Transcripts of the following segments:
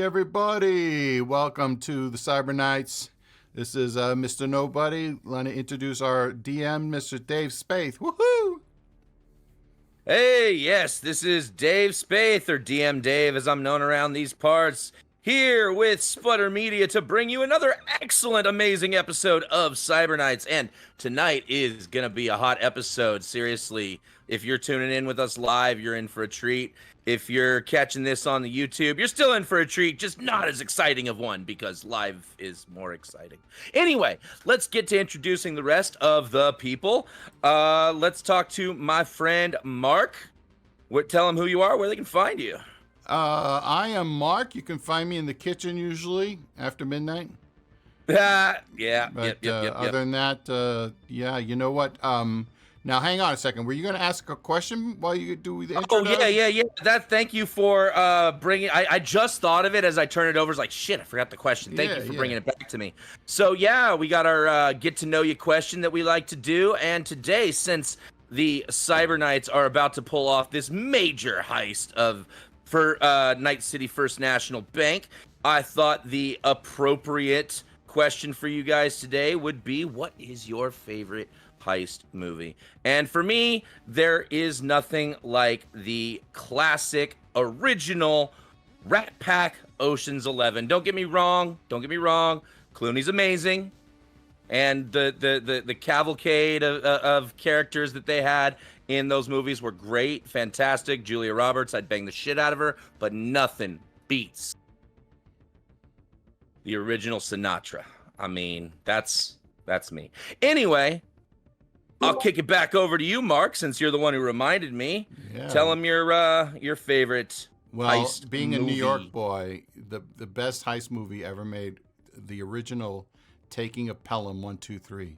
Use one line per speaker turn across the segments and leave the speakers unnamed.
everybody. Welcome to the Cyberknights. This is Mr. Nobody. Want to introduce our DM, Mr. Dave Spaeth. Woohoo!
Hey, yes, this is Dave Spaeth, or DM Dave as I'm known around these parts, here with Sputter Media to bring you another excellent, amazing episode of Cyberknights. And tonight is going to be a hot episode. Seriously, if you're tuning in with us live, you're in for a treat. If you're catching this on the YouTube, you're still in for a treat, just not as exciting of one because live is more exciting. Anyway, let's get to introducing the rest of the people. Let's talk to my friend Mark. Tell them who you are, where they can find you.
I am Mark. You can find me in the kitchen usually after midnight.
Yep.
Other than that, yeah, you know what? Now, hang on a second. Were you going to ask a question while you do the intro?
Oh, yeah. Thank you for bringing. I just thought of it as I turned it over. It's like, shit, I forgot the question. Thank you for bringing it back to me. So, yeah, we got our get to know you question that we like to do. And today, since the Cyberknights are about to pull off this major heist for Night City First National Bank, I thought the appropriate question for you guys today would be, what is your favorite heist movie? And for me, there is nothing like the classic original Rat Pack Ocean's 11. Don't get me wrong. Clooney's amazing, and the cavalcade of characters that they had in those movies were great, fantastic. Julia Roberts, I'd bang the shit out of her, but nothing beats the original Sinatra. I mean, that's me. Anyway, I'll kick it back over to you, Mark, since you're the one who reminded me. Yeah. Tell them your favorite heist
being
movie.
A New York boy, the best heist movie ever made, the original Taking of Pelham 1, 2, 3.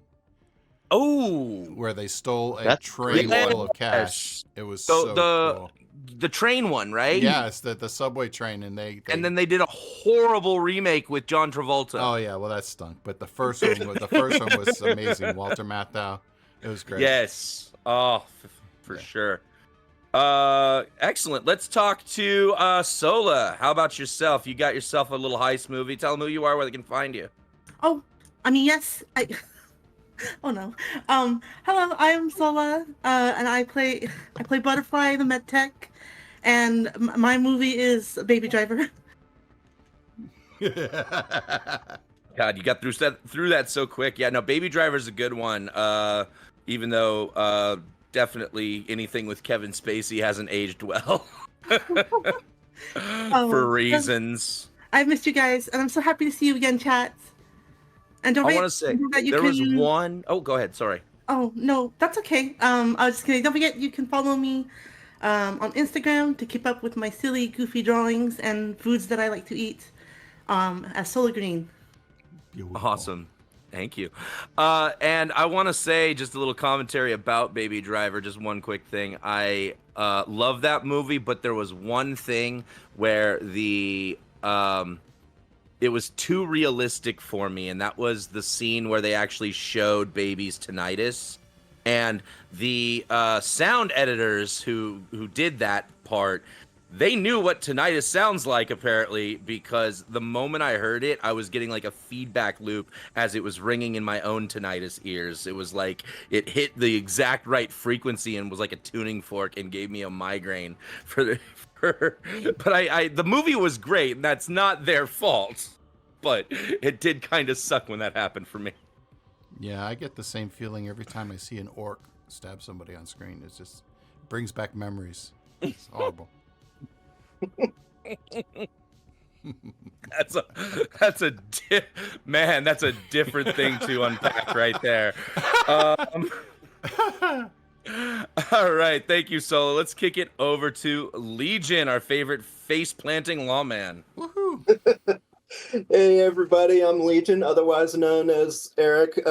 Oh,
where they stole a train full of cash. It was so cool.
The train one, right?
Yes, the subway train, and
then they did a horrible remake with John Travolta.
Oh yeah, well that stunk. But the first one was amazing. Walter Matthau, it was great.
Yes, for sure. Excellent. Let's talk to Sola. How about yourself? You got yourself a little heist movie. Tell them who you are, where they can find you.
Oh, I mean, yes, Oh no. Hello, I'm Sola, and I play Butterfly, the med tech, and my movie is Baby Driver.
God, you got through that so quick. Yeah, no, Baby Driver's a good one. Even though definitely anything with Kevin Spacey hasn't aged well. For reasons.
I've missed you guys, and I'm so happy to see you again, chat. And
I want to say there was one. Oh, go ahead. Sorry.
Oh no, that's okay. I was just kidding. Don't forget, you can follow me on Instagram to keep up with my silly, goofy drawings and foods that I like to eat. As Solar Green.
Beautiful.
Awesome. Thank you. And I want to say just a little commentary about Baby Driver. Just one quick thing. I love that movie, but there was one thing where it was too realistic for me, and that was the scene where they actually showed baby's tinnitus. And the sound editors who did that part, they knew what tinnitus sounds like, apparently, because the moment I heard it, I was getting like a feedback loop as it was ringing in my own tinnitus ears. It was like it hit the exact right frequency and was like a tuning fork and gave me a migraine but the movie was great, and that's not their fault. But it did kind of suck when that happened for me.
Yeah, I get the same feeling every time I see an orc stab somebody on screen. It just brings back memories. It's horrible.
That's a different thing to unpack right there. All right, thank you, Solo. Let's kick it over to Legion, our favorite face-planting lawman.
Woohoo!
Hey everybody, I'm Legion, otherwise known as Eric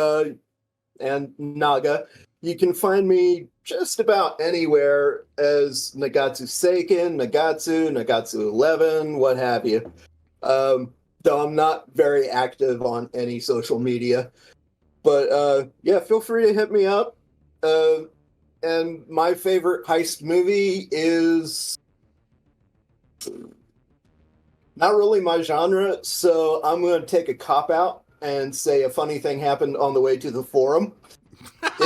and Naga. You can find me just about anywhere as Nagatsu Seiken, Nagatsu 11, what have you. Though I'm not very active on any social media. But yeah, feel free to hit me up. And my favorite heist movie is Not really my genre, so I'm going to take a cop out and say a funny thing happened on the way to the forum,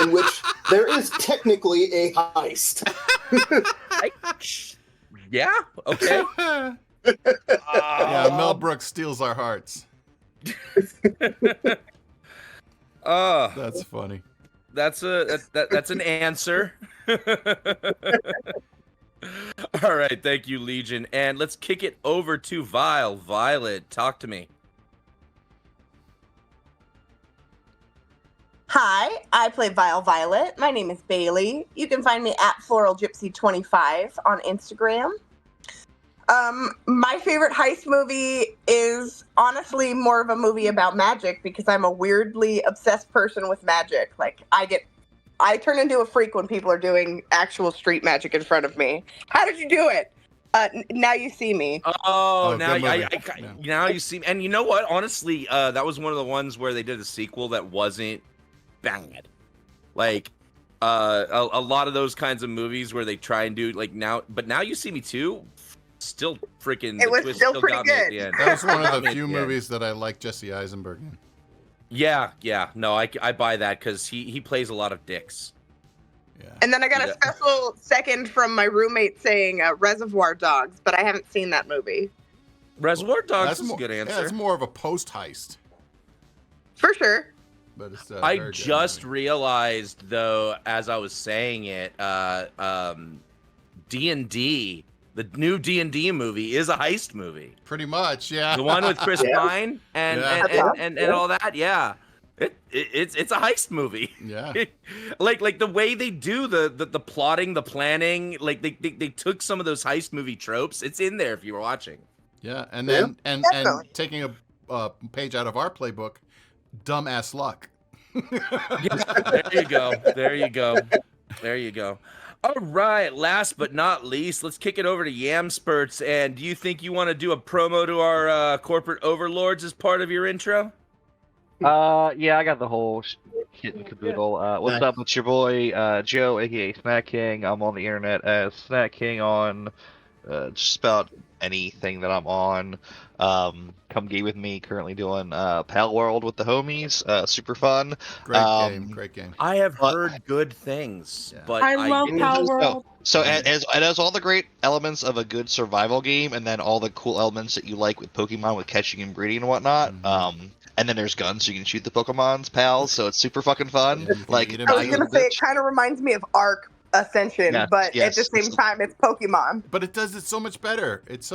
in which there is technically a heist.
Yeah. Okay.
Yeah, Mel Brooks steals our hearts. That's funny.
That's an answer. All right, thank you, Legion, and let's kick it over to Violet. Talk to me.
Hi, I play Violet. My name is Bailey. You can find me at FloralGypsy25 on Instagram. My favorite heist movie is honestly more of a movie about magic because I'm a weirdly obsessed person with magic. Like, I turn into a freak when people are doing actual street magic in front of me. How did you do it? Now you see me.
Oh, now
good movie.
now you see, and you know what? Honestly, that was one of the ones where they did a sequel that wasn't bad. Like, a lot of those kinds of movies where they try and do like now you see me too. Still freaking.
It was still pretty
got me at the
good.
end.
That was one of the
At
few
the end.
movies that I like Jesse Eisenberg in.
Yeah. No, I buy that because he plays a lot of dicks.
Yeah.
And then I got
Yeah.
a special second from my roommate saying Reservoir Dogs, but I haven't seen that movie.
Reservoir Dogs is
more,
a good
Yeah,
answer.
it's more of a post heist,
For sure.
but it's.
I
very good
just
movie.
realized though, as I was saying it, D&D, the new D&D movie is a heist movie.
Pretty much, yeah.
The one with Chris
Yeah.
Pine and,
Yeah.
and all that, yeah. It's a heist movie.
Yeah.
like the way they do the plotting, the planning, like they took some of those heist movie tropes. It's in there if you were watching.
Yeah, and
Yeah,
then and
definitely.
taking a page out of our playbook, dumbass luck.
There you go. All right, last but not least, let's kick it over to Yamspurts. And do you think you want to do a promo to our corporate overlords as part of your intro?
Yeah, I got the whole kit and caboodle. What's up? It's your boy Joe, aka Snack King. I'm on the internet as Snack King on just about anything that I'm on. Come game with me. Currently doing Pal World with the homies. Super fun.
Great game.
I have heard good things,
Yeah.
but
I love
didn't-
Power
So,
World.
so it has all the great elements of a good survival game, and then all the cool elements that you like with Pokemon, with catching and breeding and whatnot. And then there's guns, so you can shoot the Pokemon's pals. So it's super fucking fun.
Yeah, you can
Like
eat 'em
I
out
was
of
gonna
the
say it
bitch.
kind of reminds me of Ark Ascension,
Yeah,
but
yes,
at the same
it's-
time, it's Pokemon.
But it does it so much better. It's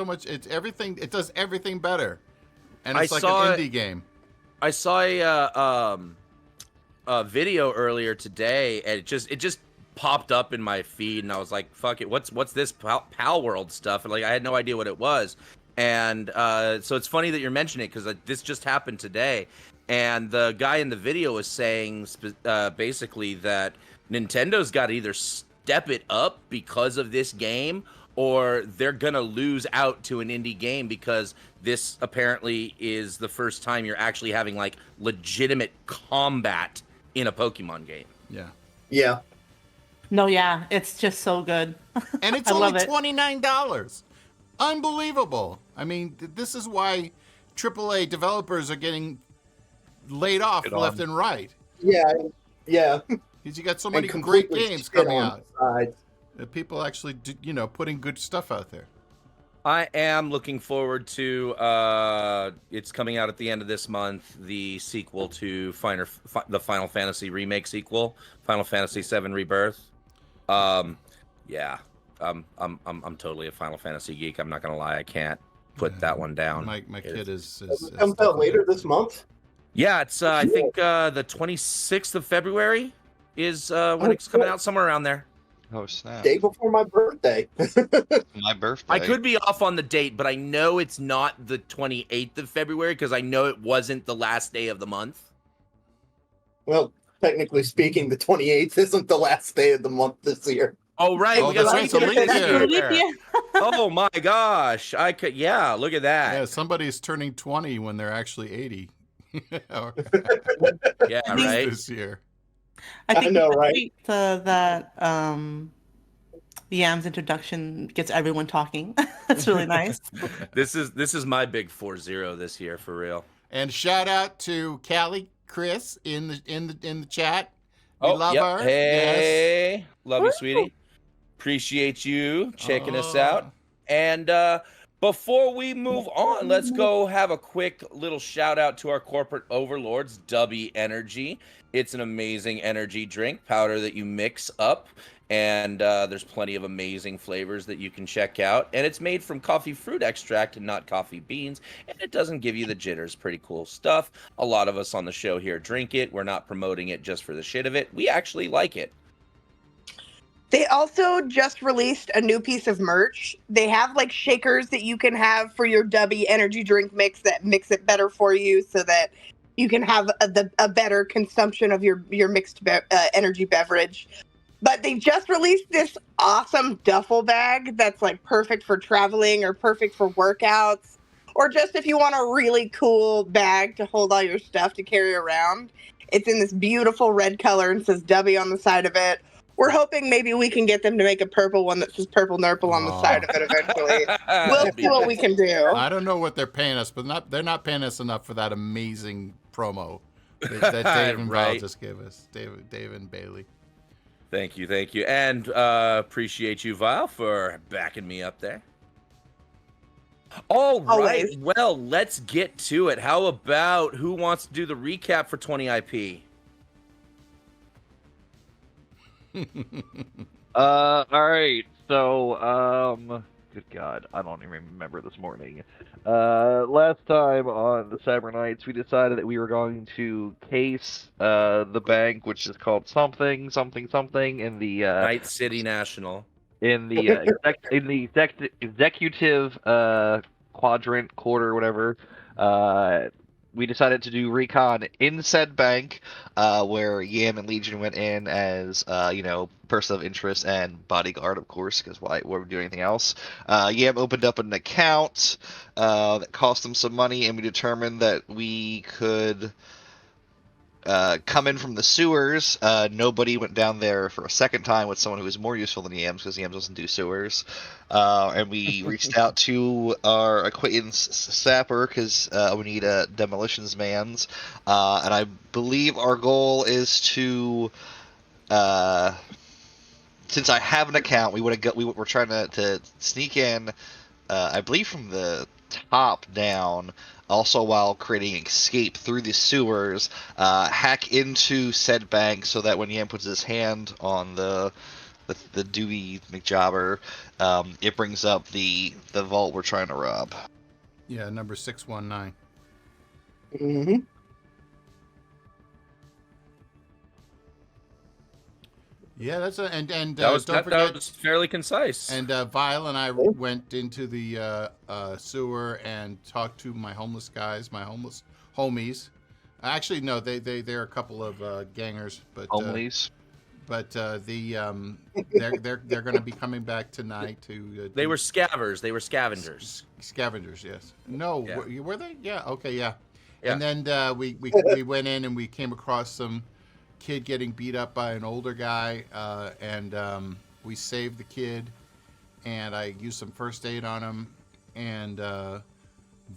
everything. It does everything better, and it's
I
like
saw
an
it-
indie game.
I saw a video earlier today, and it just popped up in my feed, and I was like, "Fuck it, what's this Pal World stuff?" And like, I had no idea what it was, and so it's funny that you're mentioning it because this just happened today, and the guy in the video was saying basically that Nintendo's got to either step it up because of this game, or they're gonna lose out to an indie game because this apparently is the first time you're actually having like legitimate combat in a Pokemon game.
Yeah,
Yeah.
No, yeah, it's just so good.
and it's
I love
only
it.
$29. Unbelievable. I mean, this is why AAA developers are getting laid off
Get
left
on.
and right.
Yeah.
Because you got so
And
many great
completely
games
shit
coming
on
out.
sides.
That people actually, putting good stuff out there.
I am looking forward to it's coming out at the end of this month, the sequel to the Final Fantasy remake sequel, Final Fantasy VII Rebirth. Yeah. I'm totally a Final Fantasy geek. I'm not gonna lie, I can't put that one down.
My kid is
It comes out later this month.
Yeah, it's I think the 26th of February is when it's coming out, somewhere around there.
Oh snap!
Day before my birthday.
My birthday.
I could be off on the date, but I know it's not the 28th of February because I know it wasn't the last day of the month.
Well, technically speaking, the 28th isn't the last day of the month this year.
Oh right,
Oh,
we got
that's
some
right, it's a
leap
leap
year.
year.
Oh my gosh, I could. Yeah, look at
Yeah,
that.
somebody's turning 20 when they're actually 80. Or
Yeah,
These-
right.
this year.
I think
know,
it's
right?
great, that Yam's introduction gets everyone talking. That's really nice.
This is my big 4-0 this year for real.
And shout out to Callie, Chris in the chat. We love
yep.
her.
Hey, love you,
Woo!
sweetie. Appreciate you checking us
Oh.
out. And before we move on, let's go have a quick little shout out to our corporate overlords, Dubby Energy. It's an amazing energy drink powder that you mix up, and there's plenty of amazing flavors that you can check out. And it's made from coffee fruit extract and not coffee beans, and it doesn't give you the jitters. Pretty cool stuff. A lot of us on the show here drink it. We're not promoting it just for the shit of it. We actually like it.
They also just released a new piece of merch. They have like shakers that you can have for your Dubby energy drink mix that mix it better for you so that you can have a better consumption of your mixed energy beverage. But they just released this awesome duffel bag that's like perfect for traveling or perfect for workouts, or just if you want a really cool bag to hold all your stuff to carry around. It's in this beautiful red color and says Dubby on the side of it. We're hoping maybe we can get them to make a purple one that says Purple Nurple on the side of it eventually. We'll see what we can do.
I don't know what they're paying us, but they're not paying us enough for that amazing promo that Dave and Val
Right.
just gave us. Dave and Bailey.
Thank you. And appreciate you, Vile, for backing me up there. All right.
Always.
Well, let's get to it. How about who wants to do the recap for 20 IP?
All right. So, good God, I don't even remember this morning. Last time on the Cyberknights, we decided that we were going to case the bank, which is called something in the
Night City National.
in the executive quadrant, quarter, whatever. We decided to do recon in said bank, where Yam and Legion went in as, person of interest and bodyguard, of course, because why would we do anything else? Yam opened up an account that cost them some money, and we determined that we could come in from the sewers. Nobody went down there for a second time with someone who was more useful than Yams, because Yams doesn't do sewers. And we reached out to our acquaintance Sapper, because we need a demolitions man's. And I believe our goal is to, since I have an account, we were trying to sneak in, I believe from the top down, also while creating escape through the sewers, hack into said bank so that when Yam puts his hand on the Dewey McJobber, it brings up the vault we're trying to rob.
Yeah, number 619.
Mm-hmm.
Yeah, that's and
That was
don't forget.
that was fairly concise.
And Vile and I went into the sewer and talked to my homeless guys, my homeless homies. Actually, no, they're a couple of gangers, but
Homies.
they're going to be coming back tonight to.
They were scavengers. They were scavengers.
Scavengers, yes. No,
Yeah.
were they? Yeah. Okay. Yeah.
Yeah.
And then we went in and we came across some kid getting beat up by an older guy, and we saved the kid, and I used some first aid on him, and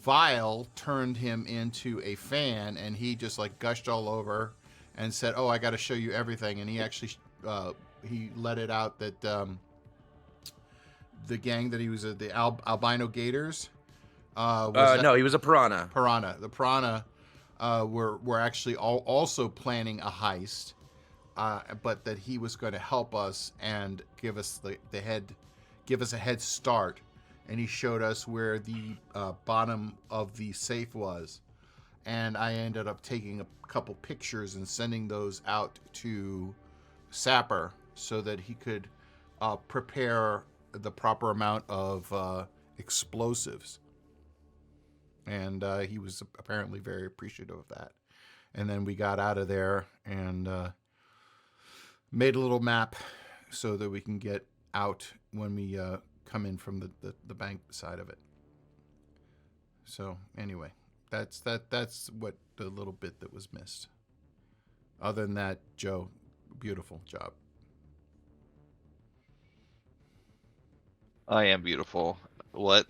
Vile turned him into a fan, and he just like gushed all over and said, "Oh, I got to show you everything," and he actually he let it out that the gang that he was the albino gators
No, he was a piranha.
the piranha were actually also planning a heist, but that he was going to help us and give us a head start, and he showed us where the bottom of the safe was, and I ended up taking a couple pictures and sending those out to Sapper so that he could prepare the proper amount of explosives. And he was apparently very appreciative of that. And then we got out of there and made a little map so that we can get out when we come in from the bank side of it. So anyway, that's what the little bit that was missed. Other than that, Joe, beautiful job.
I am beautiful. What?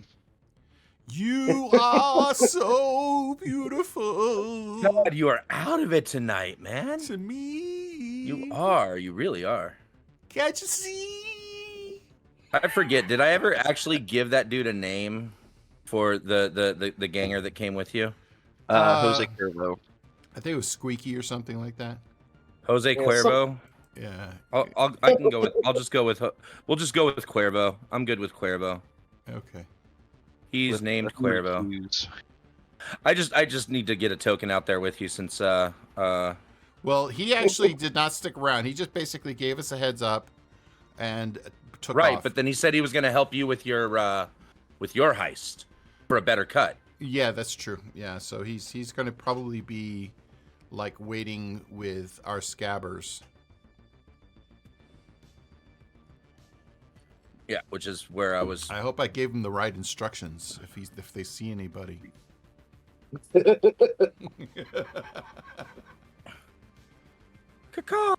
You are so beautiful
God, you are out of it tonight, man.
to me.
You are. You really are.
Can't you see?
I forget. Did I ever actually give that dude a name for the ganger that came with you?
Jose Cuervo.
I think it was Squeaky or something like that.
Jose
Yeah,
Cuervo.
Yeah.
I can go with. I'll just go with. We'll just go with Cuervo. I'm good with Cuervo.
Okay.
He's
With
named
the
Cuervo.
Hughes.
I just need to get a token out there with you since
Well, he actually did not stick around. He just basically gave us a heads up and took
right,
off.
but then he said he was going to help you with your heist for a better cut.
Yeah, that's true. Yeah, so he's going to probably be like waiting with our scabbers.
Yeah, which is where I was.
I hope I gave him the right instructions if they see anybody.
Caw-caw.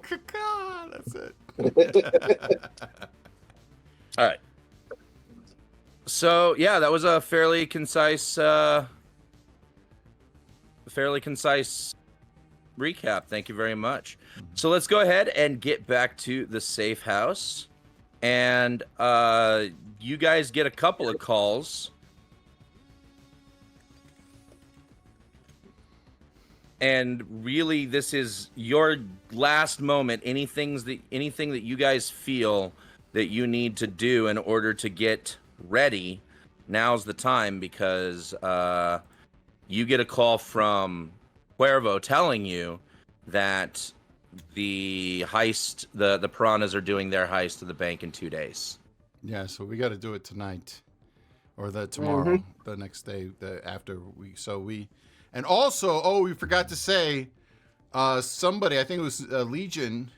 Caw-caw, that's it.
All right. So yeah, that was a fairly concise recap. Thank you very much. So let's go ahead and get back to the safe house, and you guys get a couple of calls. And really, this is your last moment. Anything that you guys feel that you need to do in order to get ready, now's the time, because you get a call from Cuervo telling you that the heist, the piranhas are doing their heist of the bank in 2 days.
Yeah, so we got to do it tonight or tomorrow, the next day, after we. And also, we forgot to say, somebody, I think it was Legion,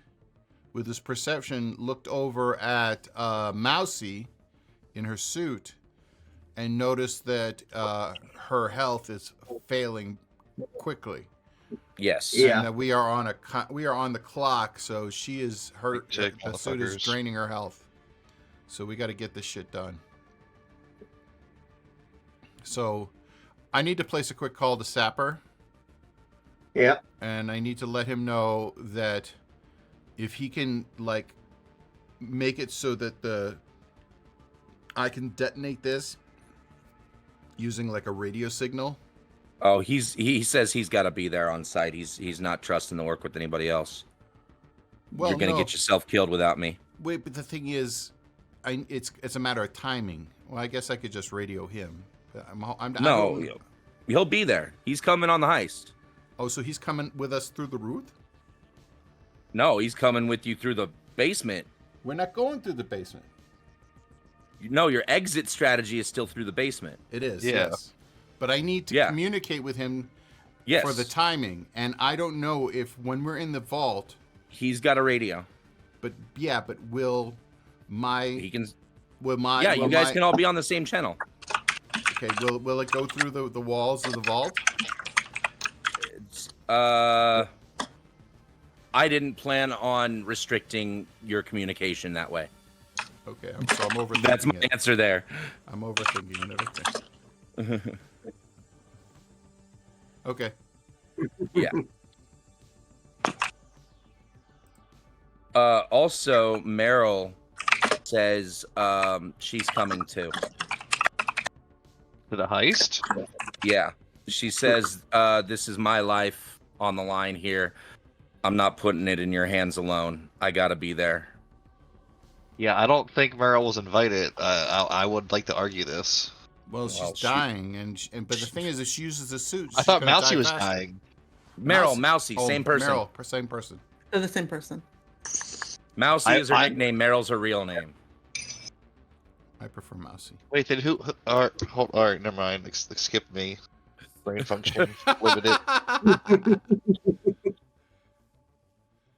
with his perception, looked over at Mousy in her suit and noticed that her health is failing quickly.
Yes.
Yeah.
And that we are on the clock, so she is
Check,
the suit is
motherfuckers.
draining her health. So we got to get this shit done. So I need to place a quick call to Sapper,
Yeah.
and I need to let him know that if he can like make it so that I can detonate this using like a radio signal.
Oh, he says he's got to be there on site. He's not trusting to work with anybody else.
Well,
You're gonna
no.
get yourself killed without me.
Wait, but the thing is, it's a matter of timing. Well, I guess I could just radio him.
No, he'll be there. He's coming on the heist.
Oh, so he's coming with us through the roof?
No, he's coming with you through the basement.
We're not going through the basement.
No, your exit strategy is still through the basement.
It is,
Yeah.
yes. But I need to communicate with him
Yes.
for the timing. And I don't know if when we're in the vault,
He's got a radio.
but will my...
He can.
Will my...
Yeah,
will
you guys
my-
can all be on the same channel.
Okay, will it go through the walls of the vault?
I didn't plan on restricting your communication that way.
Okay, so I'm overthinking
That's my
it.
answer there.
I'm overthinking it. Okay.
Yeah. Also, Meryl says she's coming too.
For the heist?
Yeah. She says, this is my life on the line here. I'm not putting it in your hands alone. I gotta be there.
Yeah, I don't think Meryl was invited. I would like to argue this.
Well, she's
she-
dying, but the thing is, if she uses a suit,
I
she's
thought
gonna
Mousy
die
was
faster.
dying.
Meryl, Mousy,
Oh,
same person.
Meryl, same person.
They're the same person.
Mousy is her
I-
nickname. Meryl's her real name.
I prefer Mousy.
Wait, then who? Alright, never mind. Skip me. Brain function limited.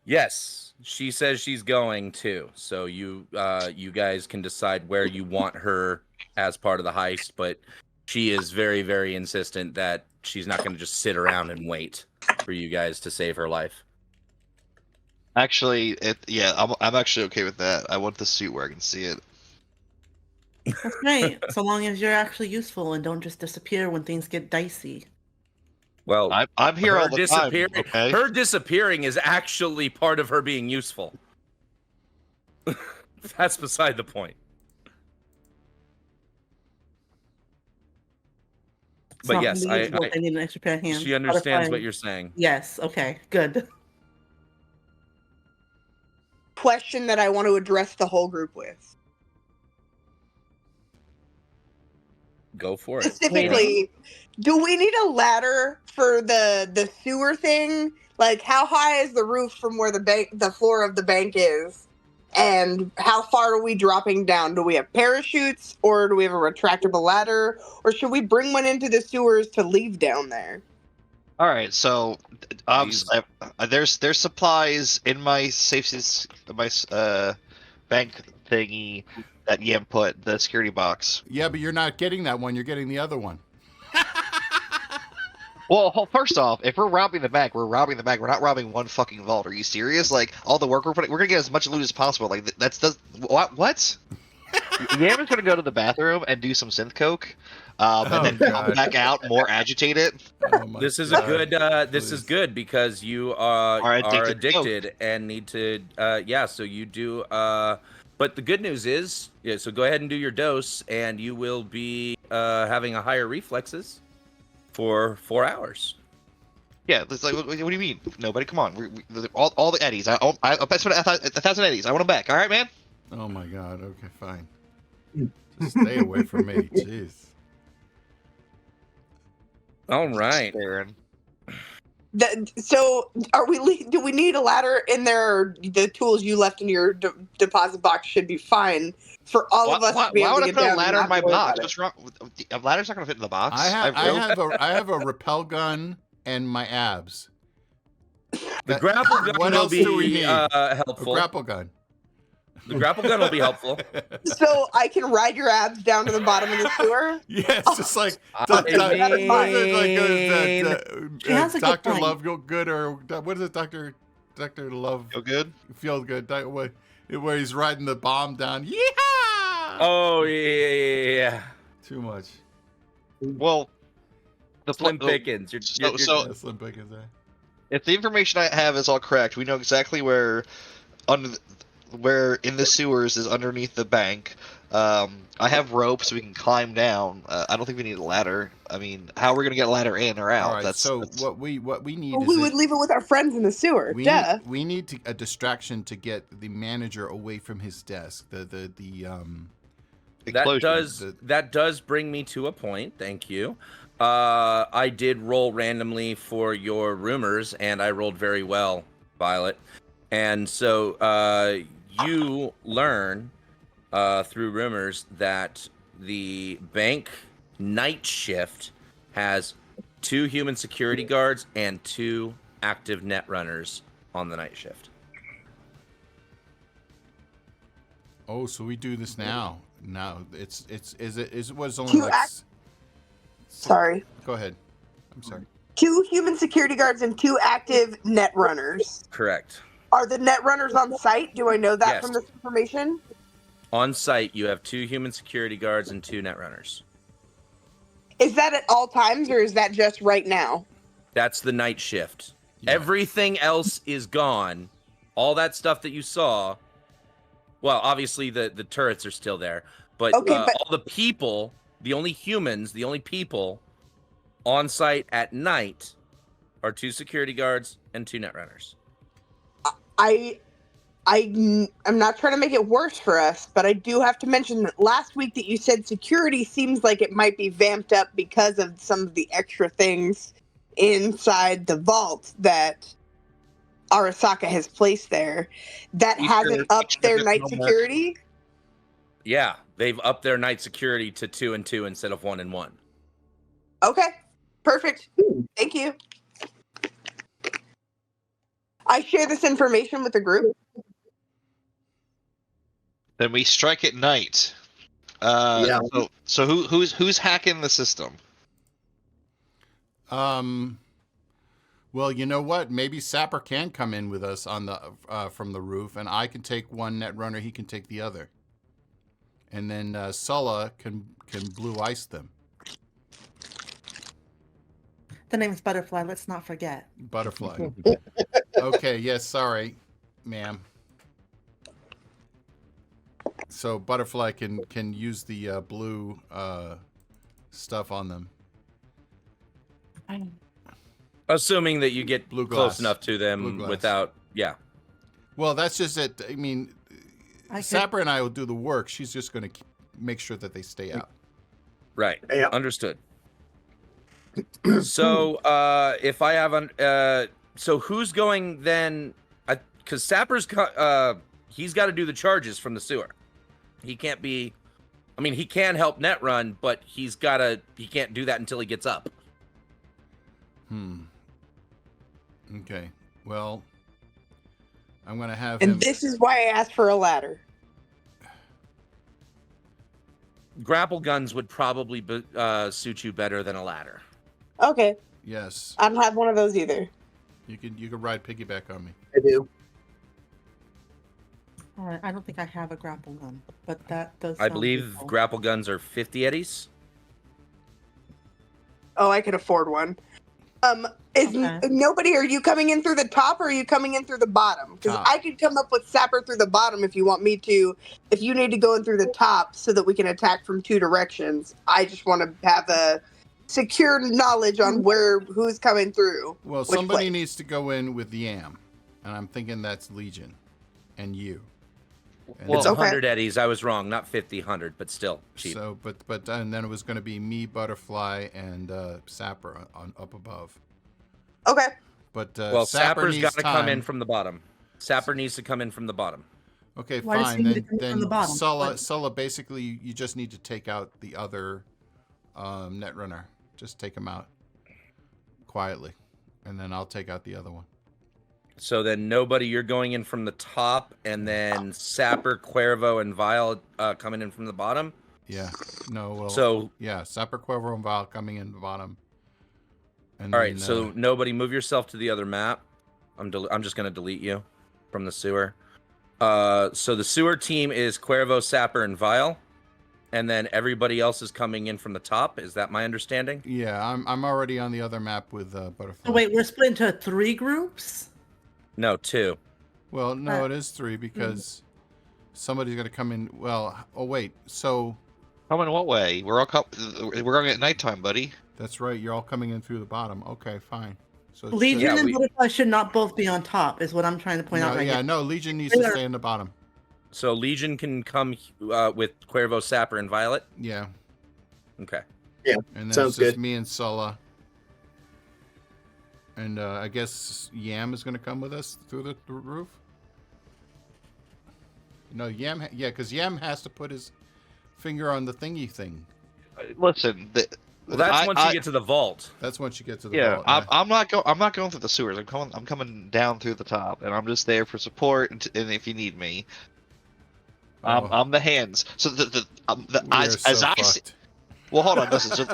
Yes, she says she's going too. So you guys can decide where you want her as part of the heist, but she is very, very insistent that she's not going to just sit around and wait for you guys to save her life.
Actually, I'm actually okay with that. I want the suit where I can see it.
That's right. So long as you're actually useful and don't just disappear when things get dicey.
Well,
I'm here all the time. Okay.
her disappearing is actually part of her being useful. That's beside the point.
It's
But
not
yes,
really useful if I need an extra pair of hands.
she understands
Butterfly.
what you're saying.
Yes. Okay. Good.
Question that I want to address the whole group with.
Go for it.
Specifically, do we need a ladder for the sewer thing? Like, how high is the roof from where the floor of the bank is? And how far are we dropping down? Do we have parachutes, or do we have a retractable ladder, or should we bring one into the sewers to leave down there?
All right, so there's supplies in my bank thingy that Yim put the security box.
Yeah, but you're not getting that one. You're getting the other one.
Well, first off, if we're robbing the bank, we're robbing the bank. We're not robbing one fucking vault. Are you serious? Like all the work we're putting, we're gonna get as much loot as possible. Like what? Yam is gonna go to the bathroom and do some synth coke, and then come back out more agitated.
Oh
This is
God.
a good. This is good because you are addicted and need to. So you do. But the good news is, so go ahead and do your dose, and you will be having a higher reflexes for 4 hours.
Yeah, it's like, what do you mean? Nobody, come on. All the eddies. I bet 1,000 eddies. I want them back. All right, man.
Oh my God. Okay, fine. Just stay away from me. Jeez.
All right.
So, do we need a ladder in there? Or the tools you left in your deposit box should be fine for all of us to be able to get down.
Why would I put a ladder in my box? What's wrong? A ladder's not going to fit in the box.
I have a rappel gun and my abs.
The grapple gun
What
will
else do we
be
need?
helpful.
A grapple gun.
The grapple gun will be helpful.
So I can ride your abs down to the bottom of the sewer?
Yeah, it's just like
I
has a good
Dr.
point.
Lovegood or what is it, Dr. Love
Feel good?
Feel Good, where he's riding the bomb down. Yeah.
Oh yeah.
Too much.
Well,
Slim Pickens.
Slim Pickens.
If the information I have is all correct, we know exactly where in the sewers is underneath the bank. I have ropes so we can climb down. I don't think we need a ladder. I mean, how are we gonna get a ladder in or out?
All right, what we need is
we would leave it with our friends in the sewer.
We need a distraction to get the manager away from his desk.
That does bring me to a point. Thank you. I did roll randomly for your rumors, and I rolled very well, Violet. And so you learn through rumors that the bank night shift has 2 human security guards and 2 active net runners on the night shift.
Oh, so we do this now. No, is it was only like.
Sorry.
Go ahead. I'm sorry.
2 human security guards and 2 active net runners.
Correct.
Are the net runners on site? Do I know that from this information?
On site, you have 2 human security guards and 2 net runners.
Is that at all times, or is that just right now?
That's the night shift.
Yeah.
Everything else is gone. All that stuff that you saw. Well, obviously the turrets are still there, but all the people, the only people on site at night are 2 security guards and 2 net runners.
I'm not trying to make it worse for us, but I do have to mention that last week that you said security seems like it might be vamped up because of some of the extra things inside the vault that Arasaka has placed there. That hasn't upped their night security?
Yeah, they've upped their night security to 2 and 2 instead of 1 and 1.
Okay, perfect. Thank you. I share this information with the group.
Then we strike at night. So who's hacking the system?
Well, you know what? Maybe Sapper can come in with us on the from the roof, and I can take one net runner. He can take the other. and then Sulla can blue ice them.
The name's Butterfly. Let's not forget.
Butterfly. Okay. Yes. Sorry, ma'am. So Butterfly can use the blue stuff on them.
Assuming that you get
Blue
close
glass.
enough to
Blue
them
glass.
without, yeah.
Well, that's just it. I mean,
I could-
Sapper and I will do the work. She's just going to make sure that they stay out.
Right.
Yeah.
Understood. So, if I have so who's going then? Because Sapper's he's got to do the charges from the sewer. He can't be. I mean, he can help Netrun, but he can't do that until he gets up.
Okay. Well, I'm going to have
And
him.
this is why I asked for a ladder.
Grapple guns would probably suit you better than a ladder.
Okay,
Yes.
I don't have one of those either.
You can ride piggyback on me.
I do.
All right. I don't think I have a grapple gun, but that does.
I
sound
believe
useful.
grapple guns are 50 eddies.
Oh, I can afford one. Is
Okay.
nobody? Are you coming in through the top or are you coming in through the bottom? Because
Top.
I could come up with Sapper through the bottom if you want me to. If you need to go in through the top so that we can attack from two directions, I just want to have a secure knowledge on who's coming through.
Well,
which
somebody
place.
needs to go in with Yam, and I'm thinking that's Legion, and you. And
Well,
It's
okay.
100 eddies. I was wrong. Not 50, 100, but still cheap.
So, but and then it was going to be me, Butterfly, and Sapper on up above.
Okay.
But
Well,
Sapper
Sapper's
needs
got to come
time.
in from the bottom. Sapper needs to come in from the bottom.
Okay,
Why does he
fine.
need to
Then
come from the bottom?
Sulla, basically, you just need to take out the other Netrunner. Just take him out quietly, and then I'll take out the other one.
So then nobody, you're going in from the top, and then Sapper, Cuervo, and Vile coming in from the bottom.
Yeah. No. Well.
So,
yeah, Sapper, Cuervo, and Val coming in the bottom. And
all right.
then,
So nobody, move yourself to the other map. I'm just gonna delete you from the sewer. So the sewer team is Cuervo, Sapper, and Vile, and then everybody else is coming in from the top. Is that my understanding?
yeah, I'm already on the other map with Butterfly.
Oh, wait, we're split into 3 groups.
No, 2.
Well, no, it is 3 because somebody's gonna come in. Well, oh wait, so
Coming what way? We're going at nighttime, buddy.
that's right. You're all coming in through the bottom. Okay, fine. So it's
Legion
Yeah,
and
we-
Butterfly should not both be on top, is what I'm trying to point
no,
out right
yeah,
here.
no. Legion needs to
They're-
stay in the bottom.
So Legion can come with Cuervo, Sapper, and Violet.
Yeah,
Okay.
and then
Sounds
it's just
good.
me and Sulla. And I guess Yam is gonna come with us through the roof. No, Yam. Yeah, because Yam has to put his finger on the thingy thing.
Listen,
Well, that's once you get to the vault.
That's once you get to the
yeah,
vault.
I'm not going through the sewers. I'm coming down through the top, and I'm just there for support and if you need me.
Oh.
I'm the hands. So
We
as
are so
I see,
fucked.
well, hold on, listen. So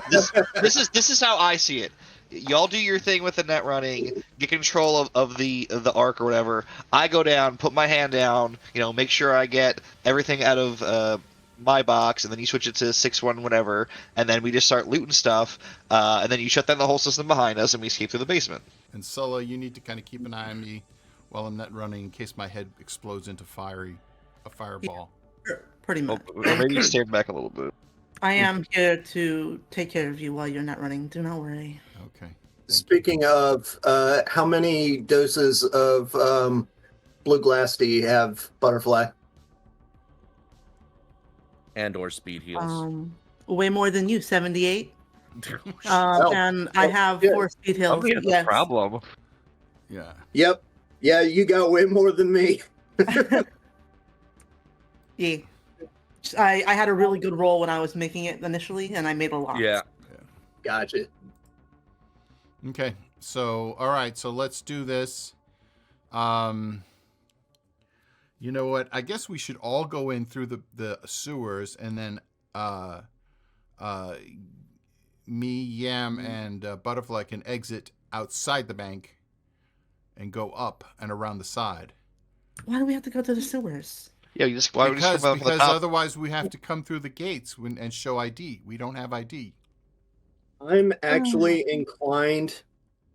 this is how I see it. Y'all do your thing with the net running, get control of the arc or whatever. I go down, put my hand down, make sure I get everything out of my box, and then you switch it to 6-1 whatever, and then we just start looting stuff, and then you shut down the whole system behind us, and we escape through the basement.
And Sulla, you need to kind of keep an eye on me while I'm net running in case my head explodes into a fireball.
Pretty
Well,
much.
maybe stand back a little bit.
I am here to take care of you while you're not running. Do not worry.
Okay. Thank
Speaking of, how many doses of blue glass do you have, Butterfly?
And or speed heals.
Way more than you, 78.
Oh.
And I have
good.
4 speed
I
heals.
don't think that's a
Yes.
problem.
you. Yeah.
Yep. Yeah, you got way more than me.
Yeah. I had a really good roll when I was making it initially, and I made a lot.
Yeah.
Gotcha.
Okay. So, all right. So let's do this. You know what? I guess we should all go in through the sewers, and then me, Yam, and Butterfly can exit outside the bank and go up and around the side.
Why do we have to go to the sewers?
Yeah, you just why would you just come up from the
Because
top?
otherwise we have to come through the gates and show ID. We don't have ID.
I'm actually inclined,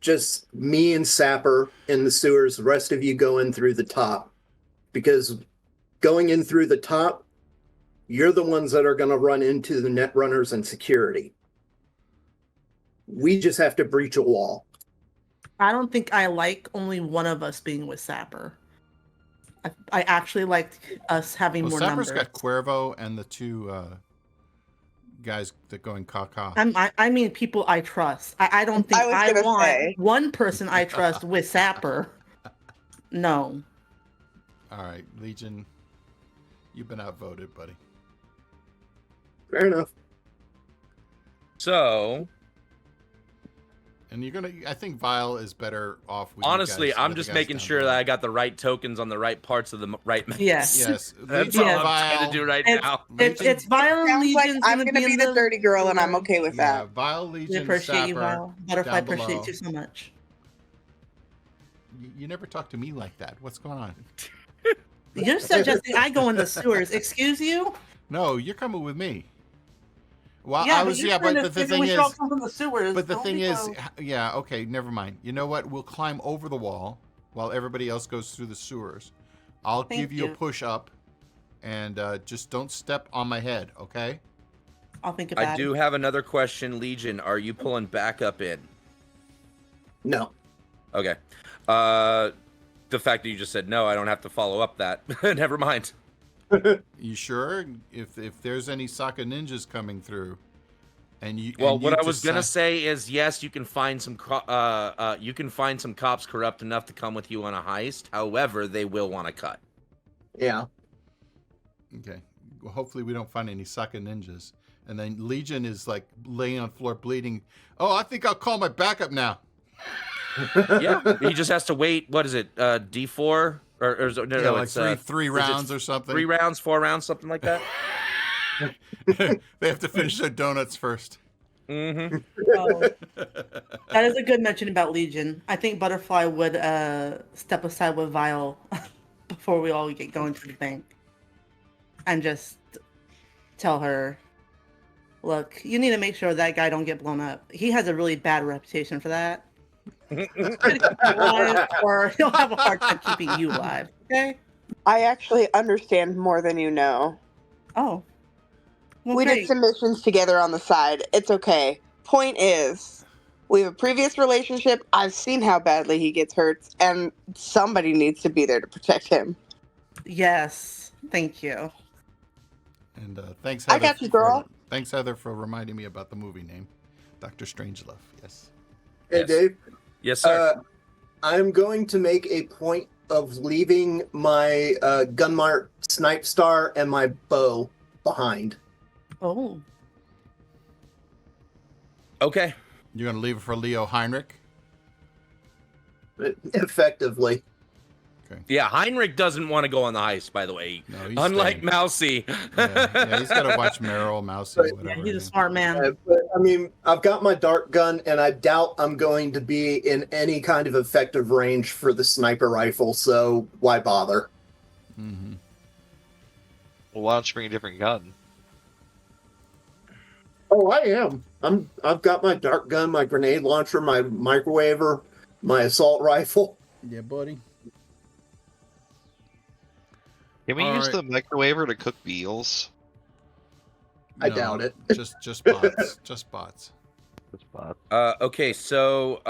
just me and Sapper in the sewers, the rest of you go in through the top. Because going in through the top, you're the ones that are going to run into the net runners and security. We just have to breach a wall.
I don't think I like only one of us being with Sapper. I actually liked us having
Well,
more
Sapper's
numbers.
got Cuervo and the two guys that go in caca.
I mean people I trust. I don't think
I was
I
gonna
want
say.
one person I trust with Sapper. No.
All right, Legion, you've been outvoted, buddy.
Fair enough.
So
And you're gonna. I think Vile is better off. With
honestly,
you guys,
I'm
with the
just
guys
making
down
sure
below.
that I got the right tokens on the right parts of the right maps.
Yes.
Yes,
That's
Legion,
all I'm
Vile.
trying to do right
It's-
now.
It's Vile and
Sounds like
Legion's
I'm
gonna
gonna be the dirty girl, and I'm okay with
Yeah,
that.
Vile,
We
Legion,
appreciate you,
Sapper,
Vile. Butterfly
down
appreciates
below.
you so much.
You never talk to me like that. What's going on?
You're suggesting I go in the sewers. Excuse you?
No, you're coming with me. Well,
Yeah,
I was.
you're
Yeah,
trying
but
to
the
figure
thing
we should all
is.
come from the sewers.
But the
Don't
thing
be
is,
so-
yeah, okay, never mind. You know what? We'll climb over the wall while everybody else goes through the sewers. I'll
Thank
give you a
you.
push up, and just don't step on my head, okay?
I'll think about
I
it.
do have another question, Legion. Are you pulling backup in?
No.
Okay. The fact that you just said no, I don't have to follow up that. Never mind.
You sure? If there's any Sokka ninjas coming through, and you
Well,
and
what
you
I was gonna
decide-
say is yes, you can find some you can find some cops corrupt enough to come with you on a heist. However, they will want to cut.
Yeah.
Okay. Well, hopefully we don't find any Sokka ninjas. And then Legion is like laying on the floor bleeding. Oh, I think I'll call my backup now.
Yeah, he just has to wait. What is it? D4 or is it, no,
Yeah,
no,
like
it's
three rounds or something.
3 rounds, 4 rounds, something like that.
They have to finish their donuts first.
Mm-hmm.
Oh, that is a good mention about Legion. I think Butterfly would step aside with Vile before we all get going to the bank, and just tell her, "Look, you need to make sure that guy don't get blown up. He has a really bad reputation for that. Try to keep him alive, or he'll have a hard time keeping you alive." Okay?
I actually understand more than you know.
Oh, well,
We
great.
did some missions together on the side. It's okay. Point is, we have a previous relationship. I've seen how badly he gets hurt, and somebody needs to be there to protect him.
Yes, thank you.
And thanks,
I
Heather.
got you, girl.
Thanks, Heather, for reminding me about the movie name, Dr. Strangelove. Yes.
Hey,
Yes.
Dave.
Yes, sir.
I'm going to make a point of leaving my Gunmart Snipe Star and my bow behind.
Oh,
Okay.
You're gonna leave it for Leo Heinrich.
Effectively.
Yeah, Heinrich doesn't want to go on the heist, by the way.
No, he's
Unlike
staying.
Mousy.
Yeah, he's gotta watch Meryl, Mousy,
Right.
whatever.
yeah, he's a smart man.
But, I mean, I've got my dart gun, and I doubt I'm going to be in any kind of effective range for the sniper rifle, so why bother?
Mm-hmm.
Well, why don't you bring a different gun?
Oh, I am. I've got my dart gun, my grenade launcher, my microwaver, my assault rifle.
Yeah, buddy.
Can we
All
use
right.
the microwaver to cook meals?
I doubt it.
Just bots. Just bots.
This bot.
Okay, so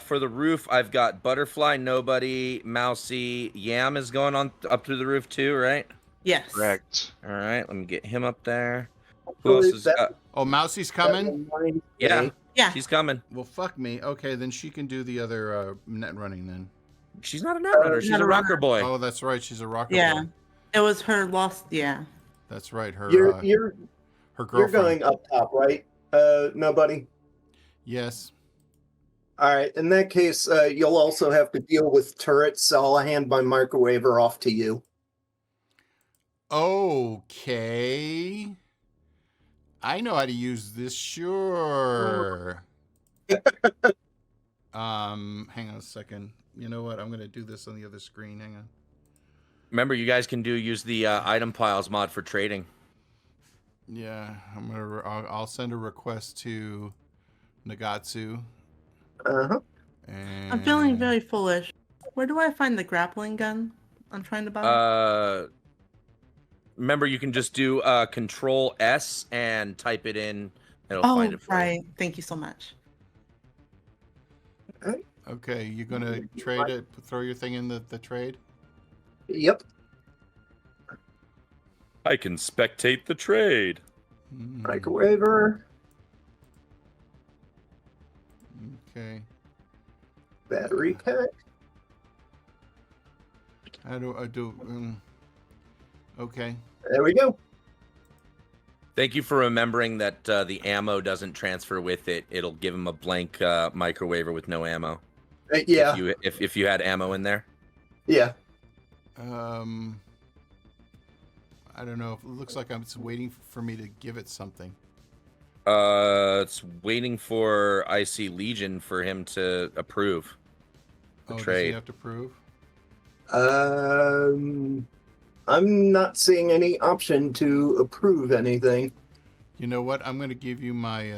for the roof, I've got Butterfly, Nobody, Mousy, Yam is going on up through the roof too, right?
Yes.
Correct.
All right, let me get him up there. Who else is?
Oh, Mousy's coming?
Yeah,
Yeah.
she's coming.
Well, fuck me. Okay, then she can do the other net running then.
She's not a net runner. She's
Not
a
a
rocker
runner.
boy.
Oh, that's right. She's a rocker
Yeah.
boy.
It was her lost. Yeah.
That's right. Her
You're
her
you're
girlfriend.
going up top, right? Nobody.
Yes.
All right. In that case, you'll also have to deal with turrets, so I'll hand my microwaver off to you.
Okay. I know how to use this. Sure. Hang on a second. You know what? I'm gonna do this on the other screen. Hang on.
Remember, you guys can use the item piles mod for trading.
Yeah, I'll send a request to Nagatsu.
Uh-huh.
And
I'm feeling very foolish. Where do I find the grappling gun I'm trying to buy?
Remember, you can just do Control S and type it in. It'll
Oh,
find it for you.
right. Thank you so much.
Okay, you gonna trade it? Throw your thing in the trade.
Yep.
I can spectate the trade.
Microwaver.
Okay.
Battery pack.
How do I do? Okay.
There we go.
Thank you for remembering that the ammo doesn't transfer with it. It'll give him a blank microwaver with no ammo.
Yeah.
If you had ammo in there.
Yeah.
I don't know. It looks like it's waiting for me to give it something.
It's waiting for IC Legion for him to approve the
Does he
trade.
have to prove?
I'm not seeing any option to approve anything.
You know what? I'm gonna give you my.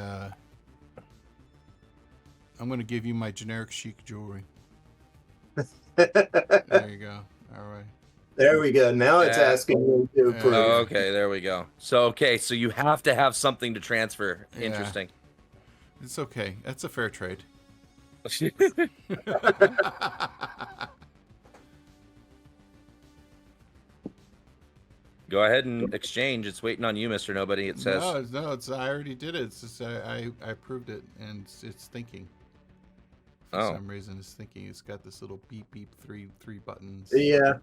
I'm gonna give you my generic chic jewelry. There you go. All right.
There we go. Now it's asking me to approve.
Oh, okay, there we go. So you have to have something to transfer.
Yeah.
Interesting.
It's okay. That's a fair trade.
Go ahead and exchange. It's waiting on you, Mr. Nobody. It says.
No. It's I already did it. It's just I approved it, and it's thinking. For some reason, it's thinking. It's got this little beep beep three buttons.
Yeah.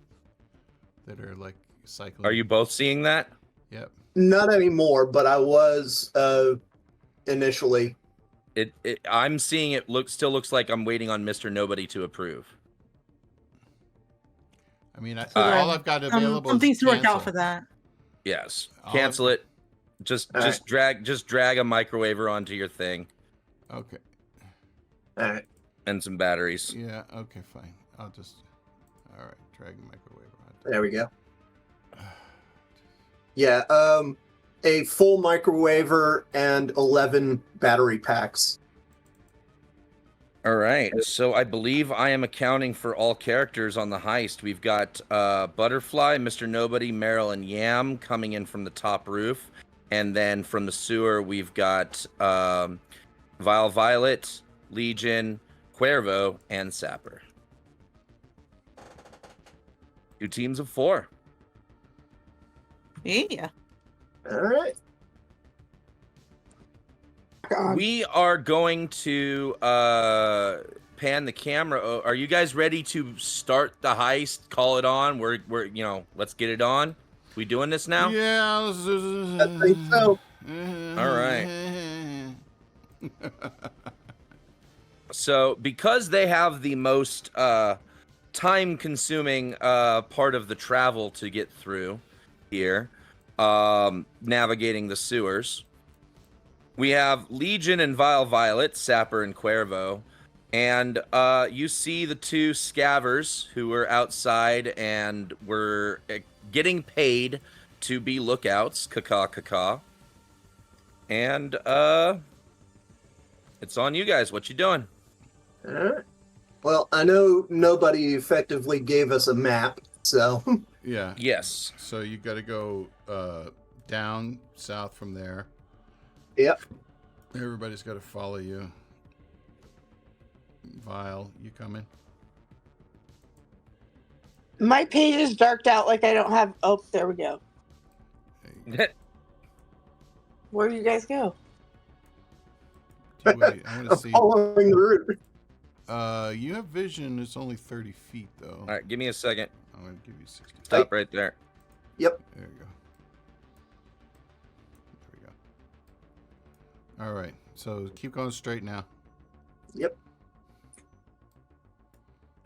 That are like cycling.
Are you both seeing that?
Yep.
Not anymore, but I was initially.
I'm seeing it still looks like I'm waiting on Mr. Nobody to approve.
I mean, all I've got available
some things
is
to work
cancel.
out for that.
Yes. Cancel it. Just drag a microwaver onto your thing.
Okay.
All right.
And some batteries.
Yeah. Okay. Fine. I'll just. All right. Drag the microwave on.
There we go. Yeah. A full microwaver and 11 battery packs.
All right. So I believe I am accounting for all characters on the heist. We've got Butterfly, Mr. Nobody, Meryl, and Yam coming in from the top roof. And then from the sewer, we've got Vile Violet, Legion, Cuervo, and Sapper. 2 teams of 4.
Yeah.
All right.
We are going to pan the camera. Are you guys ready to start the heist? Call it on. We're let's get it on. We doing this now?
Yeah.
I think so.
All right. So, because they have the most time-consuming part of the travel to get through here, navigating the sewers, we have Legion and Vile Violet, Sapper and Cuervo, and you see the 2 scavers who were outside and were getting paid to be lookouts, caca. And it's on you guys. What you doing?
All right. Well, I know nobody effectively gave us a map, so.
Yeah.
Yes.
So you got to go down south from there.
Yep.
Everybody's got to follow you. Vile, you coming?
My page is darked out like I don't have. Oh, there we go. Where do you guys go?
Wait, I want to see.
Following the route.
You have vision. It's only 30 feet, though.
All right, give me a second.
I'm going to give you 60.
Stop right there.
Yep.
There you go. There we go. All right. So keep going straight now.
Yep.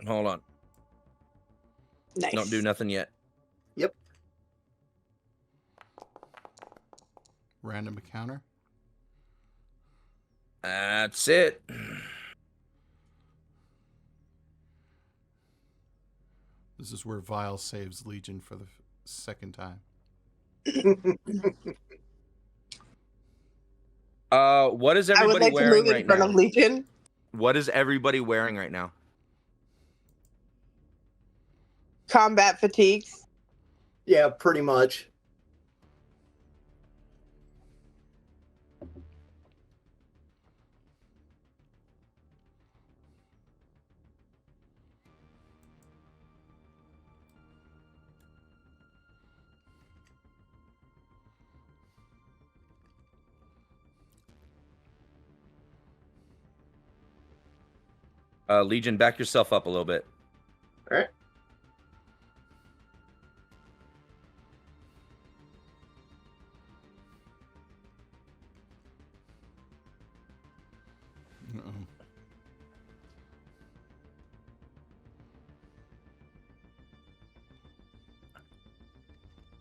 Hold on.
Nice.
Don't do nothing yet.
Yep.
Random encounter.
That's it.
The This is where Vile saves Legion for the second time.
What is
I would
everybody
like to
wearing
move in
right
front
now?
of Legion.
What is everybody wearing right now?
Combat fatigues.
Yeah, pretty much.
Legion, back yourself up a little bit.
All right.
Uh-oh.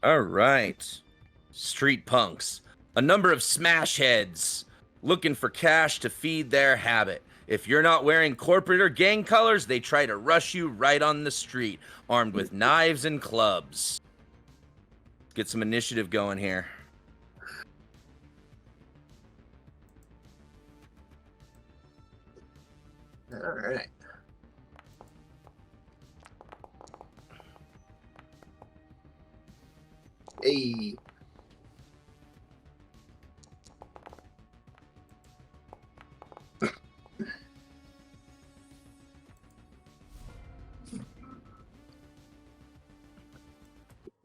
All right. Street punks. A number of smash heads looking for cash to feed their habit. If you're not wearing corporate or gang colors, they try to rush you right on the street, armed with knives and clubs. Get some initiative going here.
All right. Hey.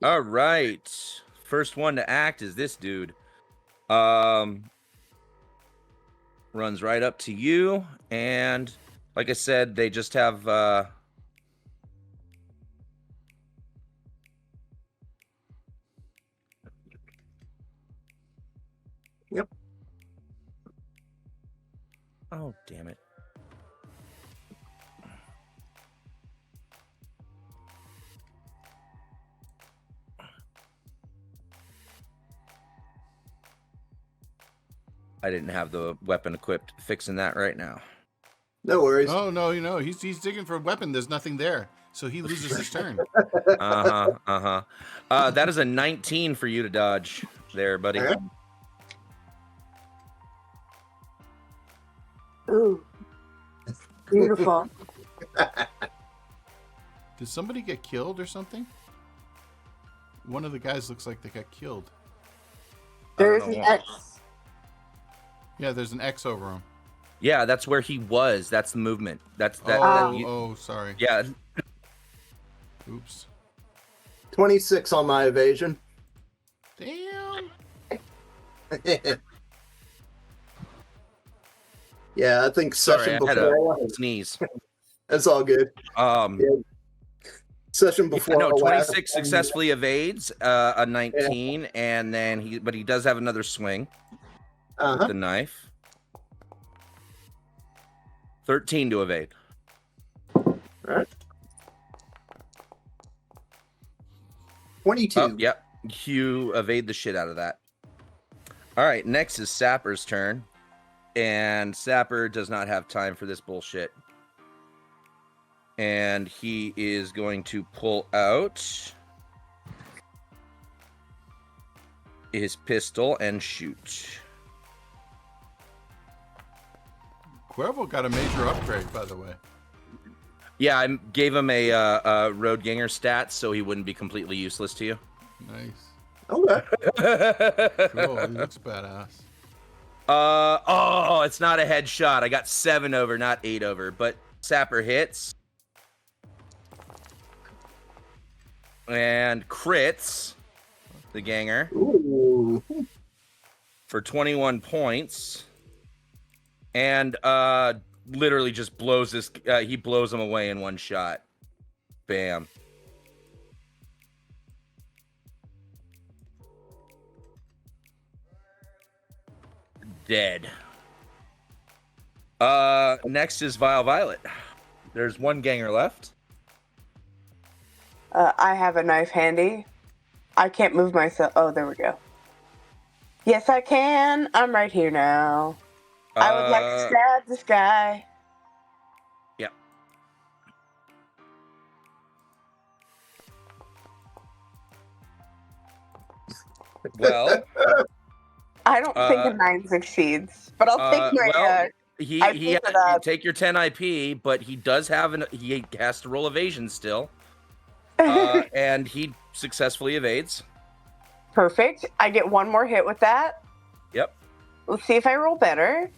All right. First one to act is this dude. Runs right up to you, and like I said, they just have
Yep.
Oh, damn it. I didn't have the weapon equipped. Fixing that right now.
No worries.
Oh no, he's digging for a weapon. There's nothing there, so he loses his turn.
That is a 19 for you to dodge there, buddy.
All right.
Ooh. Beautiful.
Did somebody get killed or something? One of the guys looks like they got killed.
There's
don't
an
know.
X.
Yeah, there's an X over him.
Yeah, that's where he was. That's the movement. That's that.
Sorry.
Yeah.
Oops.
26 on my evasion.
Damn.
Yeah, I think
Sorry,
session
I had
before.
a sneeze.
That's all good. Yeah. Session before.
No,
the last
26
time-
successfully evades a 19, and then he does have another swing with the knife. 13 to evade.
All right. 22.
Oh, yep. You evade the shit out of that. All right, next is Sapper's turn. And Sapper does not have time for this bullshit. And he is going to pull out his pistol and shoot.
Cuervo got a major upgrade, by the way.
Yeah, I gave him a road ganger stat so he wouldn't be completely useless to you.
Nice.
Okay.
Cool. He looks badass.
It's not a headshot. I got 7 over, not 8 over. But Sapper hits. And crits the ganger
Ooh.
for 21 points. And literally just blows this. He blows him away in one shot. Bam. Dead. Next is Vile Violet. There's one ganger left.
I have a knife handy. I can't move myself. Oh, there we go. Yes, I can. I'm right here now. I would like to stab this guy.
Yeah. Well,
I don't think a 9 succeeds, but I'll take my.
well, he
IP
he
for
you
that.
take your 10 IP, but he does have he has to roll evasion still. And he successfully evades.
Perfect. I get one more hit with that.
Yep.
Let's see if I roll better.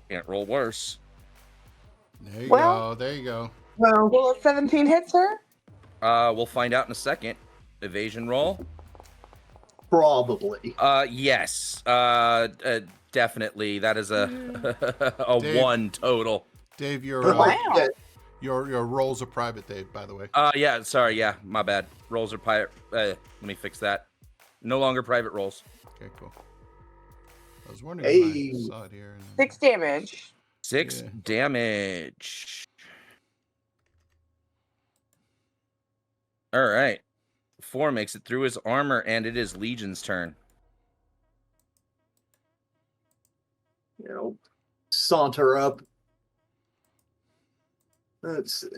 Can't roll worse.
There you
Well-
go. There you go.
Well,
Will a 17 hit, sir?
We'll find out in a second. Evasion roll.
probably.
Yes. Definitely. That is a a
Dave.
1 total.
Dave, your
Wow.
Yeah,
your rolls are private, Dave. By the way.
Yeah. Sorry. Yeah. My bad. Rolls are private. Let me fix that. No longer private rolls.
Okay, cool. I was wondering
Hey.
if I saw it here.
6 damage.
6
Yeah.
damage. All right. 4 makes it through his armor, and it is Legion's turn.
Saunter up. Let's see.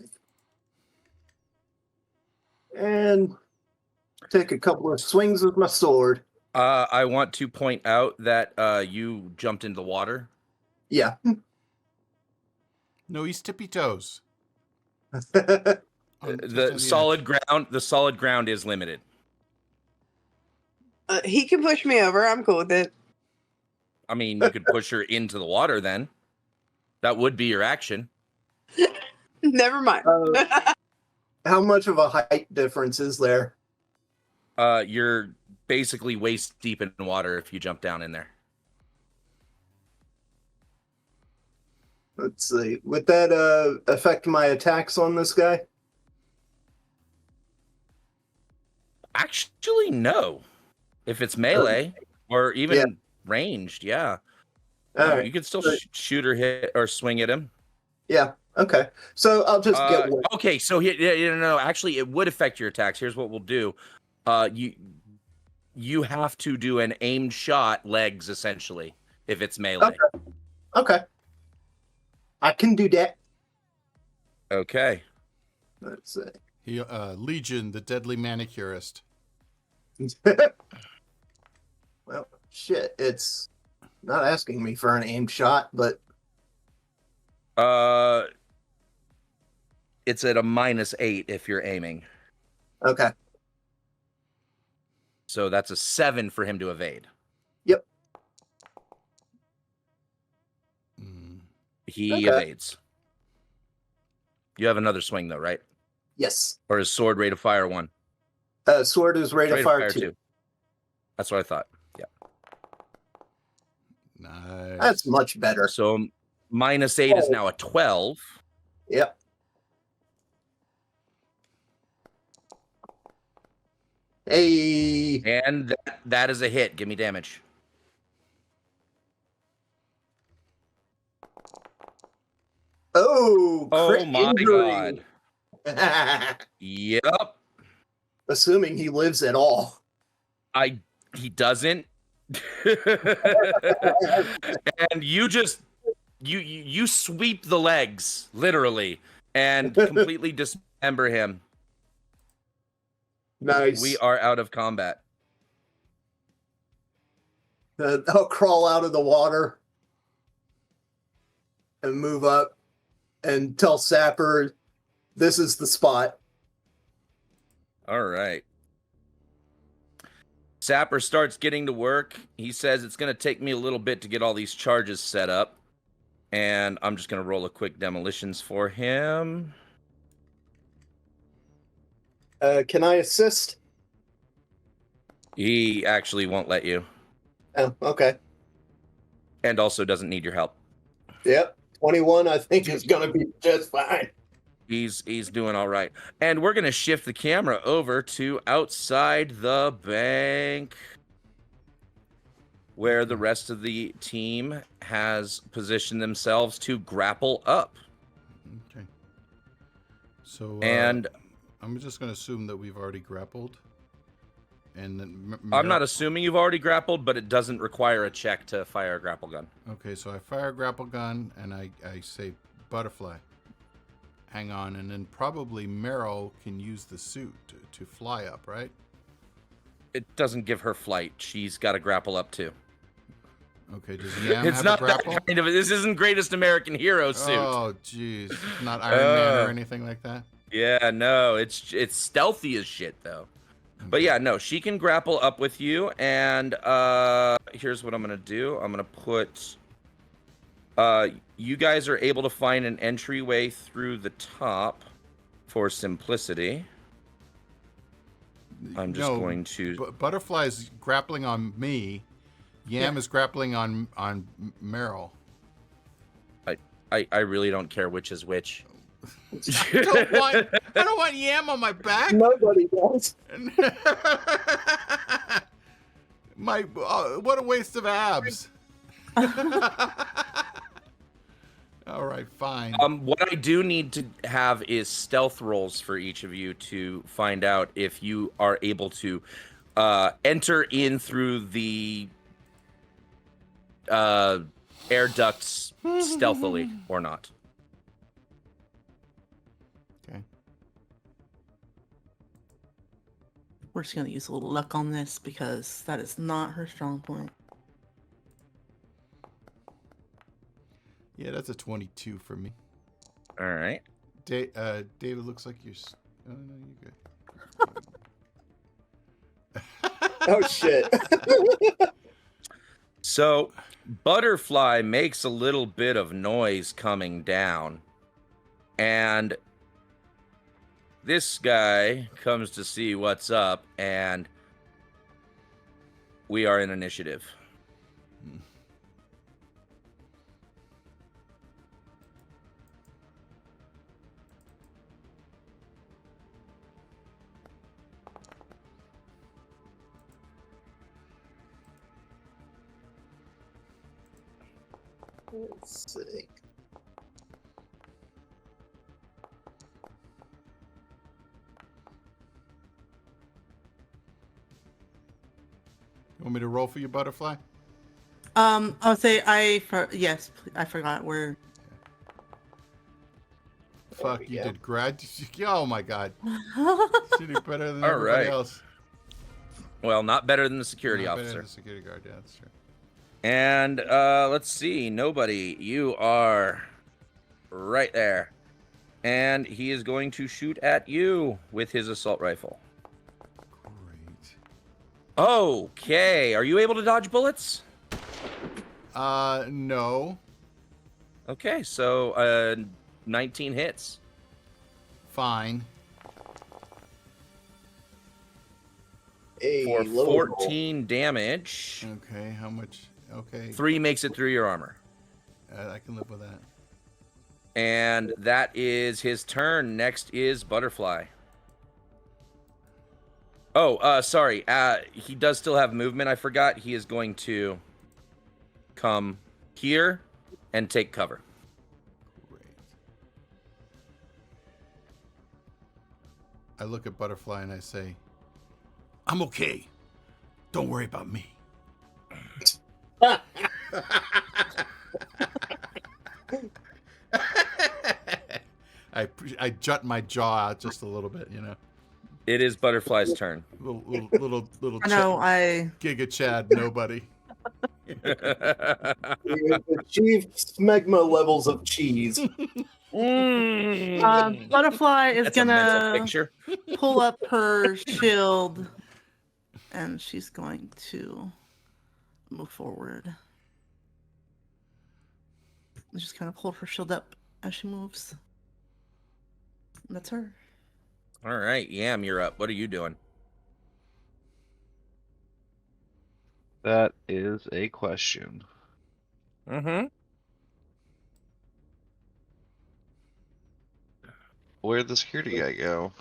And take a couple of swings with my sword.
I want to point out that you jumped into the water.
Yeah.
No, he's tippy toes. Just
The
on
solid ground is limited.
He can push me over. I'm cool with it.
I mean, you could push her into the water then. That would be your action.
Never mind.
How much of a height difference is there?
You're basically waist deep in water if you jump down in there.
Let's see. Would that affect my attacks on this guy?
Actually, no. If it's melee or even
Yeah.
ranged, yeah.
All
No,
right.
you could still shoot or hit or swing at him.
Yeah. Okay. So I'll just get one.
Okay, so no, actually, it would affect your attacks. Here's what we'll do. You have to do an aimed shot, legs essentially, if it's melee.
Okay. I can do that.
Okay.
Let's see.
He, Legion, the deadly manicurist.
Well, shit. It's not asking me for an aimed shot, but
It's at a -8 if you're aiming.
okay.
So that's a 7 for him to evade.
Yep.
He
Okay.
evades. You have another swing though, right?
Yes.
Or is sword rate of fire 1?
Sword is rate of fire 2.
That's what I thought. Yeah.
Nice.
That's much better.
So -8 is now a 12.
Yep. Hey.
And that is a hit. Give me damage.
Oh,
Oh
crit
my
injury.
god. Yep.
Assuming he lives at all.
He doesn't. And you just you sweep the legs literally and completely dismember him.
Nice.
We are out of combat.
I'll crawl out of the water and move up and tell Sapper this is the spot.
All right. Sapper starts getting to work. He says it's going to take me a little bit to get all these charges set up. And I'm just going to roll a quick demolitions for him.
Can I assist?
He actually won't let you.
Oh, okay.
And also doesn't need your help.
Yep. 21, I think, is going to be just fine.
He's doing all right. And we're going to shift the camera over to outside the bank, where the rest of the team has positioned themselves to grapple up.
Okay. So
And
I'm just going to assume that we've already grappled. And then
I'm not assuming you've already grappled, but it doesn't require a check to fire a grapple gun.
Okay, so I fire a grapple gun and I say butterfly. Hang on, and then probably Meryl can use the suit to fly up, right?
It doesn't give her flight. She's got to grapple up too.
Okay, does Yam
It's
have
not
a grapple?
that kind of. This isn't Greatest American Hero suit.
Oh, jeez. Not Iron Man or anything like that?
Yeah, no. It's stealthy as shit though. But yeah, no. She can grapple up with you, and here's what I'm gonna do. I'm gonna put. You guys are able to find an entryway through the top for simplicity. I'm just going to.
Butterfly's grappling on me. Yam is grappling on Meryl.
I really don't care which is which.
I don't want Yam on my back.
Nobody does.
What a waste of abs. All right, fine.
What I do need to have is stealth rolls for each of you to find out if you are able to enter in through the air ducts stealthily or not.
Okay.
We're just gonna use a little luck on this because that is not her strong point.
Yeah, that's a 22 for me.
All right.
David, looks like you're. Oh no, you're good.
Oh shit.
So, Butterfly makes a little bit of noise coming down, and this guy comes to see what's up, and we are in initiative.
Let's see.
You want me to roll for you, Butterfly?
I'll say yes. I forgot where.
Fuck,
we
you
go.
did grad. Oh my god. You did better than
All
everybody
right.
else.
Well, not better than the security
Not better
officer.
than the security guard, yeah, that's true.
And let's see, nobody. You are right there. And he is going to shoot at you with his assault rifle.
Great.
Okay, are you able to dodge bullets?
No.
Okay, so 19 hits.
Fine.
Hey,
For
low roll.
14 damage.
Okay, how much? Okay.
3 makes it through your armor.
I can live with that.
And that is his turn. Next is Butterfly. Oh, sorry. He does still have movement. I forgot. He is going to come here and take cover.
Great. I look at Butterfly and I say, I'm okay. Don't worry about me. I jut my jaw out just a little bit, you know.
It is Butterfly's turn.
Little
I know.
Giga Chad, nobody.
You've achieved smegma levels of cheese.
Butterfly is
That's a mental
gonna
picture.
pull up her shield, and she's going to move forward. And just kind of hold her shield up as she moves. And that's her.
All right, Yam, you're up. What are you doing?
That is a question.
Mm-hmm.
Where'd the security guy go?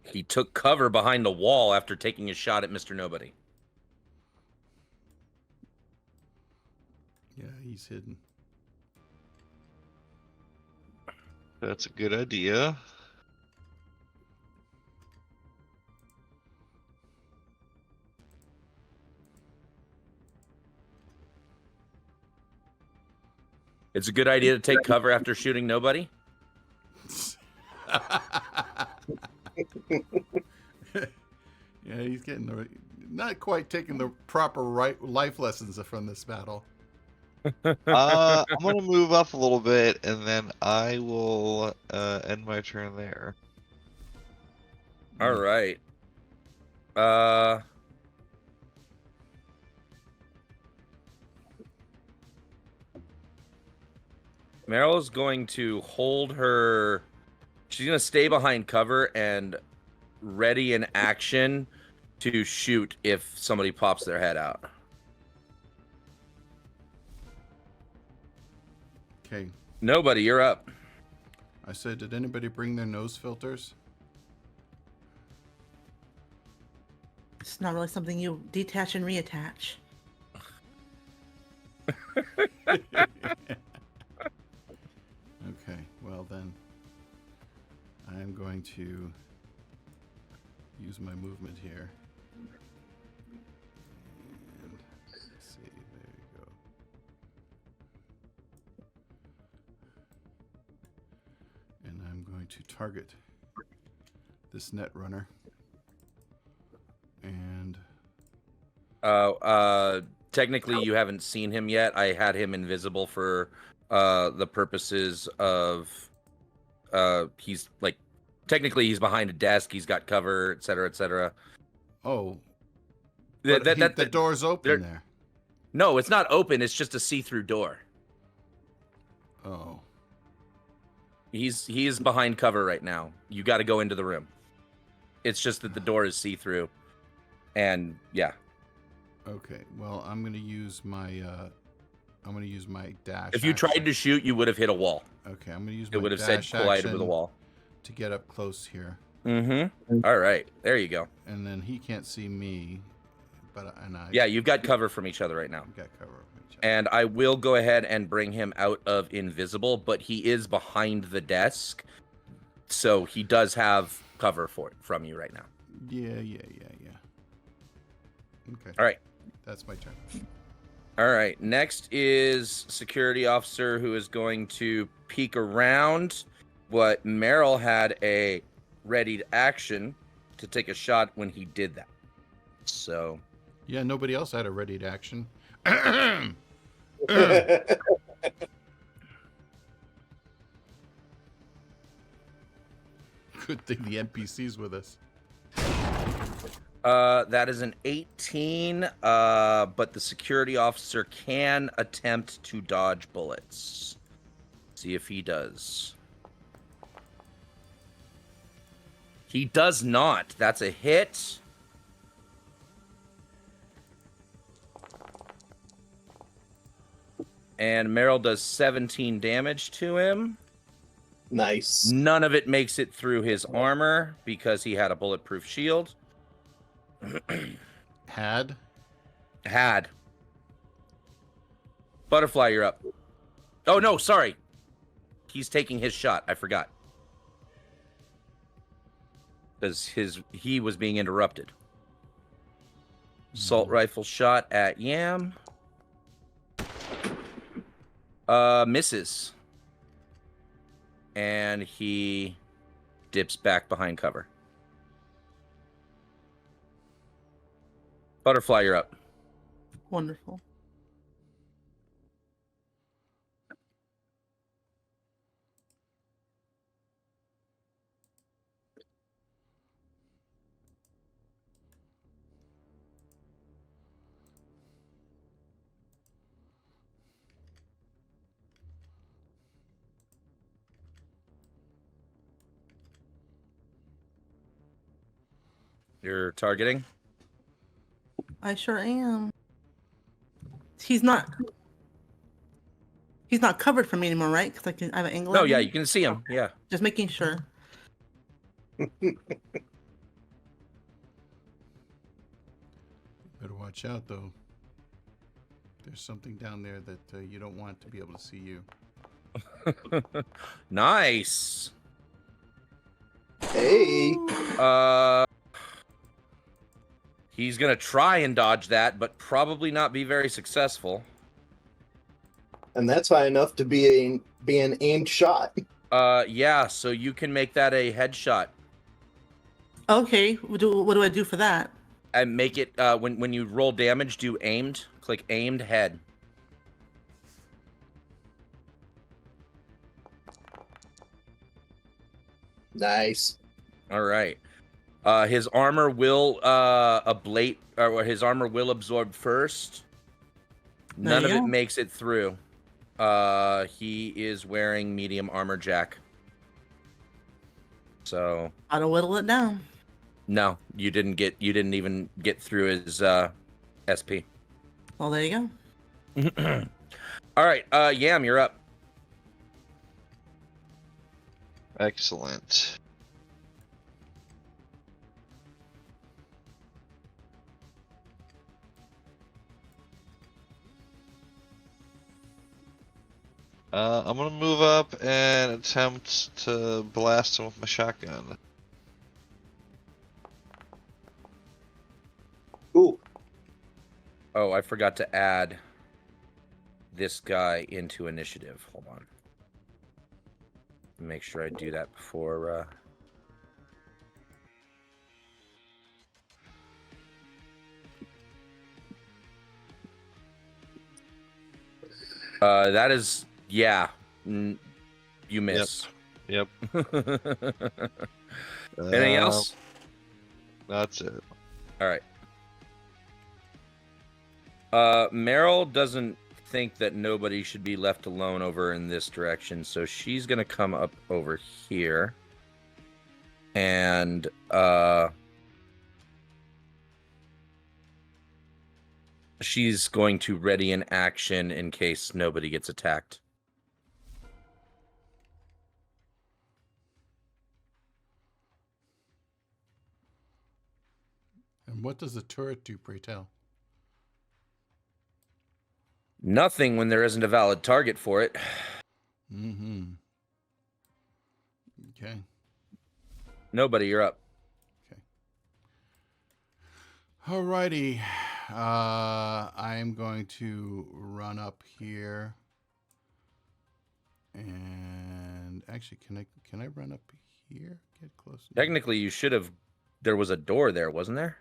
He took cover behind the wall after taking a shot at Mr. Nobody.
Yeah, he's hidden.
That's a good idea.
It's a good idea to take cover after shooting Nobody.
Yeah, he's getting the. not quite taking the proper life lessons from this battle.
I'm gonna move up a little bit, and then I will end my turn there.
All right. Meryl's going to hold her. She's going to stay behind cover and ready in action to shoot if somebody pops their head out.
Okay.
Nobody, you're up.
I said, did anybody bring their nose filters?
It's not really something you detach and reattach.
Okay, well then, I am going to use my movement here. And let's see, there you go. And I'm going to target this net runner. And
Technically, you haven't seen him yet. I had him invisible for the purposes of he's like technically he's behind a desk, he's got cover, etc., etc.
oh,
The
the door's open there.
No, it's not open. It's just a see-through door.
Oh,
He is behind cover right now. You got to go into the room. It's just that the door is see-through, and yeah.
okay. Well, I'm gonna use my dash.
If you tried to shoot, you would have hit a wall.
Okay, I'm gonna use my
It would have said
dash
collided with a
action
wall.
to get up close here,
Mm-hmm. All right, there you go.
and then he can't see me,
Yeah, you've got cover from each other right now.
I've got cover of each other.
And I will go ahead and bring him out of invisible, but he is behind the desk, so he does have cover from you right now.
Yeah. Okay.
All right.
That's my turn.
All right. Next is security officer who is going to peek around. But Meryl had a ready action to take a shot when he did that. So
Yeah, nobody else had a ready to action. Good thing the NPC's with us.
that is an 18, but the security officer can attempt to dodge bullets. See if he does. He does not. That's a hit. And Meryl does 17 damage to him.
Nice.
None of it makes it through his armor because he had a bulletproof shield.
Had.
Butterfly, you're up. Oh, no, sorry. He's taking his shot. I forgot. Because he was being interrupted. Assault rifle shot at Yam. Misses. And he dips back behind cover. Butterfly, you're up.
Wonderful.
You're targeting?
I sure am. He's not covered from me anymore, right? Because I have an angle.
No,
at
yeah,
him?
you can see him. Yeah.
Just making sure.
Better watch out, though. There's something down there that you don't want to be able to see you.
Nice.
Hey.
He's gonna try and dodge that, but probably not be very successful.
And that's high enough to be an aimed shot.
Yeah, so you can make that a headshot.
Okay, what do I do for that?
and make it when you roll damage, do aimed. Click aimed head.
Nice.
All right. His armor will ablate, or his armor will absorb first. None of it makes it through. He is wearing medium armor, Jack. So
How to whittle it down.
no, you didn't even get through his SP.
Well, there you
go. All right, Yam, you're up.
Excellent. I'm gonna move up and attempt to blast him with my shotgun.
Ooh.
Oh, I forgot to add this guy into initiative. Hold on. Make sure I do that before. That is, yeah. You miss.
Yep.
Anything else?
That's it.
All right. Meryl doesn't think that nobody should be left alone over in this direction, so she's gonna come up over here, and she's going to ready an action in case nobody gets attacked.
And what does the turret do, pray tell?
Nothing when there isn't a valid target for it.
Mm-hmm. Okay.
Nobody, you're up.
Okay. Alrighty. I am going to run up here. And actually, can I run up here? Get close.
Technically, you should have. There was a door there, wasn't there?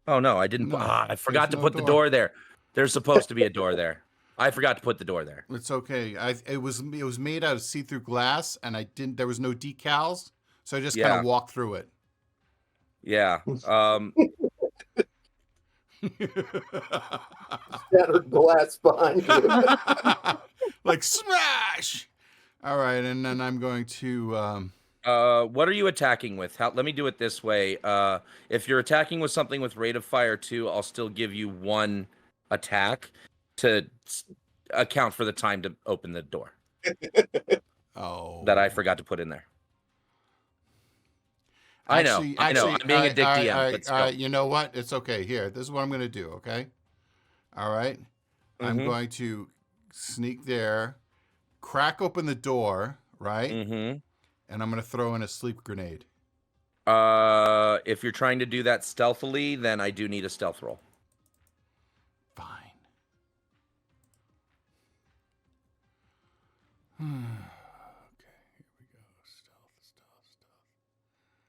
Oh no, I didn't.
No,
I forgot to
no
put the door there. There's supposed to be a door there. I forgot to put the door there.
It's okay. It was made out of see-through glass, and there was no decals, so I just kind of walked through it.
Yeah.
Shattered glass behind you.
Like smash. All right, and then I'm going to.
What are you attacking with? Let me do it this way. If you're attacking with something with rate of fire 2, I'll still give you 1 attack to account for the time to open the door.
Oh.
That I forgot to put in there. I know. I'm being a dick DM.
You know what? It's okay. Here, this is what I'm going to do, okay? All right? Mm-hmm. I'm going to sneak there, crack open the door, right?
Mm-hmm.
And I'm going to throw in a sleep grenade.
If you're trying to do that stealthily, then I do need a stealth roll.
Fine. Okay, here we go. Stealth.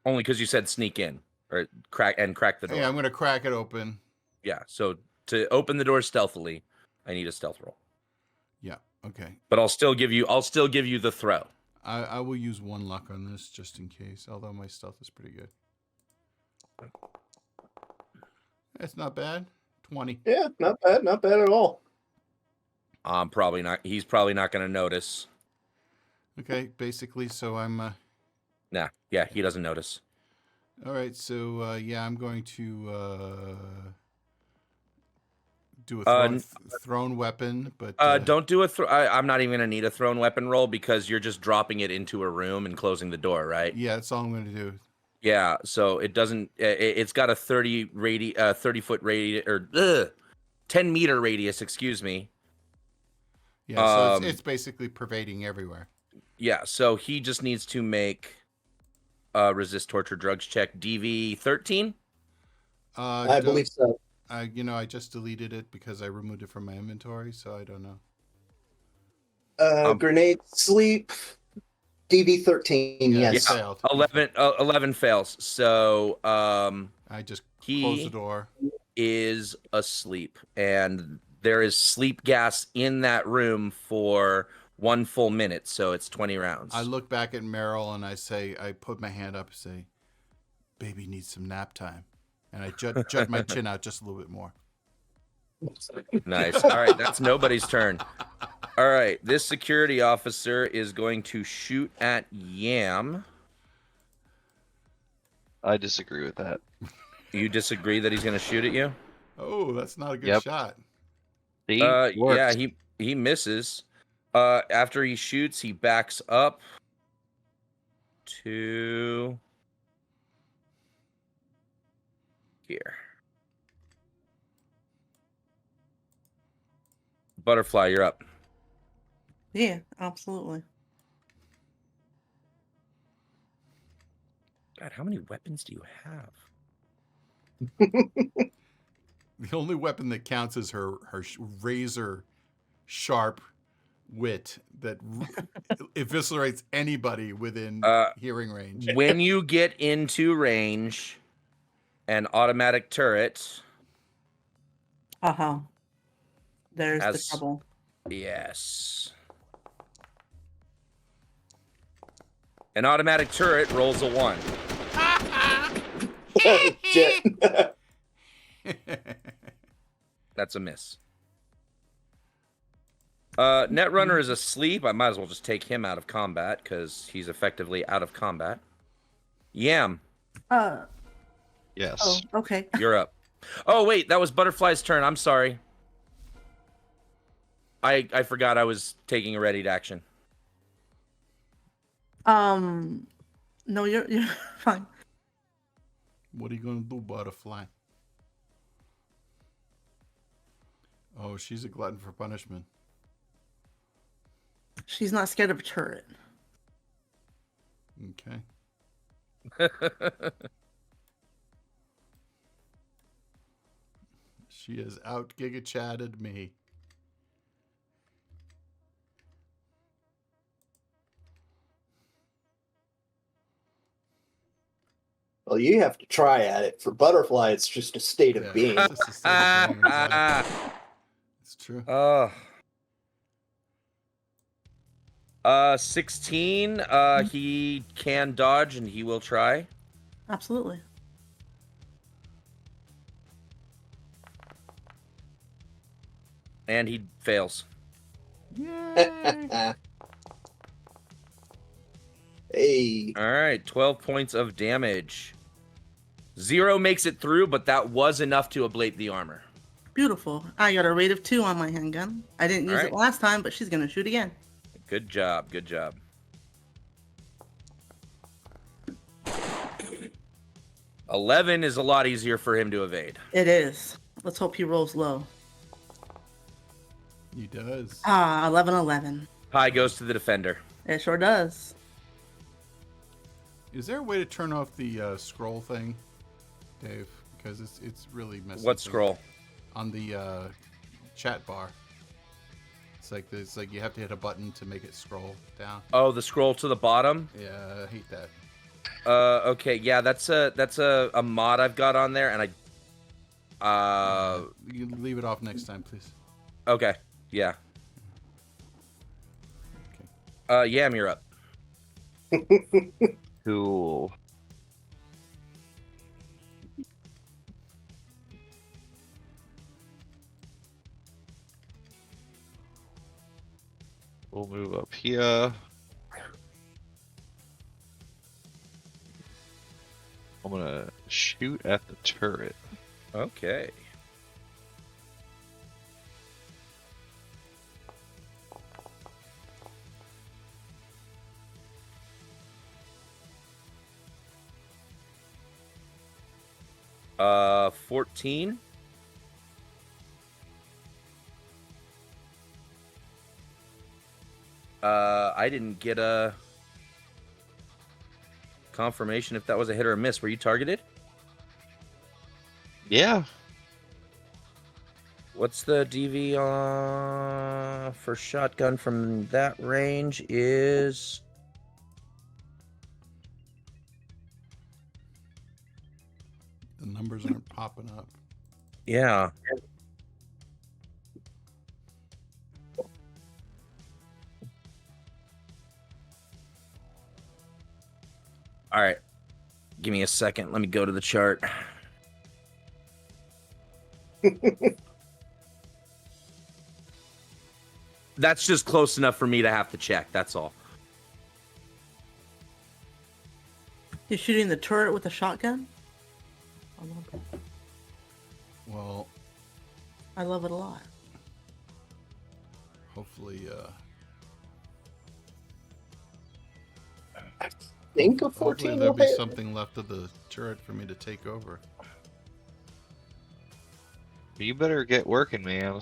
Only because you said sneak in or crack the door.
Yeah, I'm going to crack it open.
Yeah, so to open the door stealthily, I need a stealth roll.
Yeah, okay.
But I'll still give you the throw.
I will use 1 luck on this just in case, although my stealth is pretty good. That's not bad. 20.
Yeah, not bad at all.
Probably not. He's probably not going to notice.
Okay, basically, so I'm...
Nah, yeah, he doesn't notice.
All right, so, yeah, I'm going to do a thrown weapon, but...
don't do I'm not even going to need a thrown weapon roll because you're just dropping it into a room and closing the door, right?
Yeah, that's all I'm going to do.
Yeah, so it doesn't... It's got a 30-foot radius, or 10-meter radius, excuse me.
Yeah, so it's basically pervading everywhere.
Yeah, so he just needs to make a resist torture drugs check, DV 13.
I believe so.
I just deleted it because I removed it from my inventory, so I don't know.
Grenade sleep, DV 13. Yes.
Failed.
11 fails. So
I just Close the
He
door.
is asleep, and there is sleep gas in that room for 1 full minute, so it's 20 rounds.
I look back at Meryl and I put my hand up and say, "Baby needs some nap time," and I jut my chin out just a little bit more.
Nice. All right, that's nobody's turn. All right, this security officer is going to shoot at Yam.
I disagree with that.
You disagree that he's going to shoot at you?
Oh, that's not a good
Yep.
shot.
See?
Yeah,
Works.
he misses. After he shoots, he backs up to here. Butterfly, you're up.
Yeah, absolutely.
God, how many weapons do you have?
The only weapon that counts is her razor sharp wit that eviscerates anybody within hearing range.
When you get into range, an automatic turret.
Uh-huh. There's the
Has-
trouble.
Yes. An automatic turret rolls a 1.
Shit.
That's a miss. Netrunner is asleep. I might as well just take him out of combat because he's effectively out of combat. Yam,
Yes.
Oh, okay.
you're up. Oh, wait, that was Butterfly's turn. I'm sorry. I forgot I was taking a ready to action.
No, you're fine.
What are you going to do, Butterfly? Oh, she's a glutton for punishment.
She's not scared of a turret.
Okay. She has out giga chatted me.
Well, you have to try at it. For Butterfly, it's just a state of being.
It's just a state of being, exactly. It's true.
16. He can dodge and he will try.
Absolutely.
And he fails.
Yay!
Hey.
All right, 12 points of damage. 0 makes it through, but that was enough to ablate the armor.
Beautiful. I got a rate of 2 on my handgun. I didn't use
Alright.
it last time, but she's gonna shoot again.
Good job, good job. 11 is a lot easier for him to evade.
It is. Let's hope he rolls low.
He does.
11-11.
Pie goes to the defender.
It sure does.
Is there a way to turn off the scroll thing, Dave? Because it's really messing.
What
things
scroll?
on the chat bar? It's like you have to hit a button to make it scroll down.
Oh, the scroll to the bottom?
Yeah, I hate that.
Okay, yeah, that's a mod I've got on there, and
You can leave it off next time, please.
okay, yeah. Yam, you're up.
Cool. We'll move up here. I'm gonna shoot at the turret.
Okay. Uh, 14. I didn't get a confirmation if that was a hit or a miss. Were you targeted?
Yeah.
What's the DV for shotgun from that range is...
The Numbers aren't popping up.
Yeah. All right. Give me a second. Let me go to the chart. That's just close enough for me to have to check. That's all.
You're shooting the turret with a shotgun? I love it.
Well,
I love it a lot.
hopefully,
I think a
hopefully
14
there'll
will
be
hit.
something left of the turret for me to take over.
You better get working, man.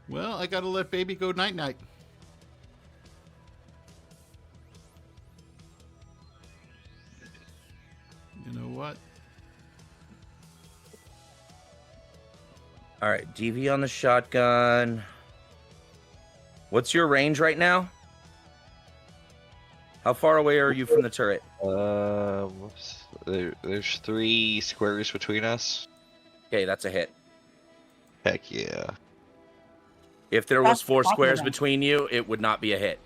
Well, I gotta let baby go night night. You know what?
All right. DV on the shotgun. What's your range right now? How far away are you from the turret?
There's 3 squares between us.
Okay, that's a hit.
Heck yeah.
If there was
That's
4
talking
squares
about.
between you, it would not be a hit.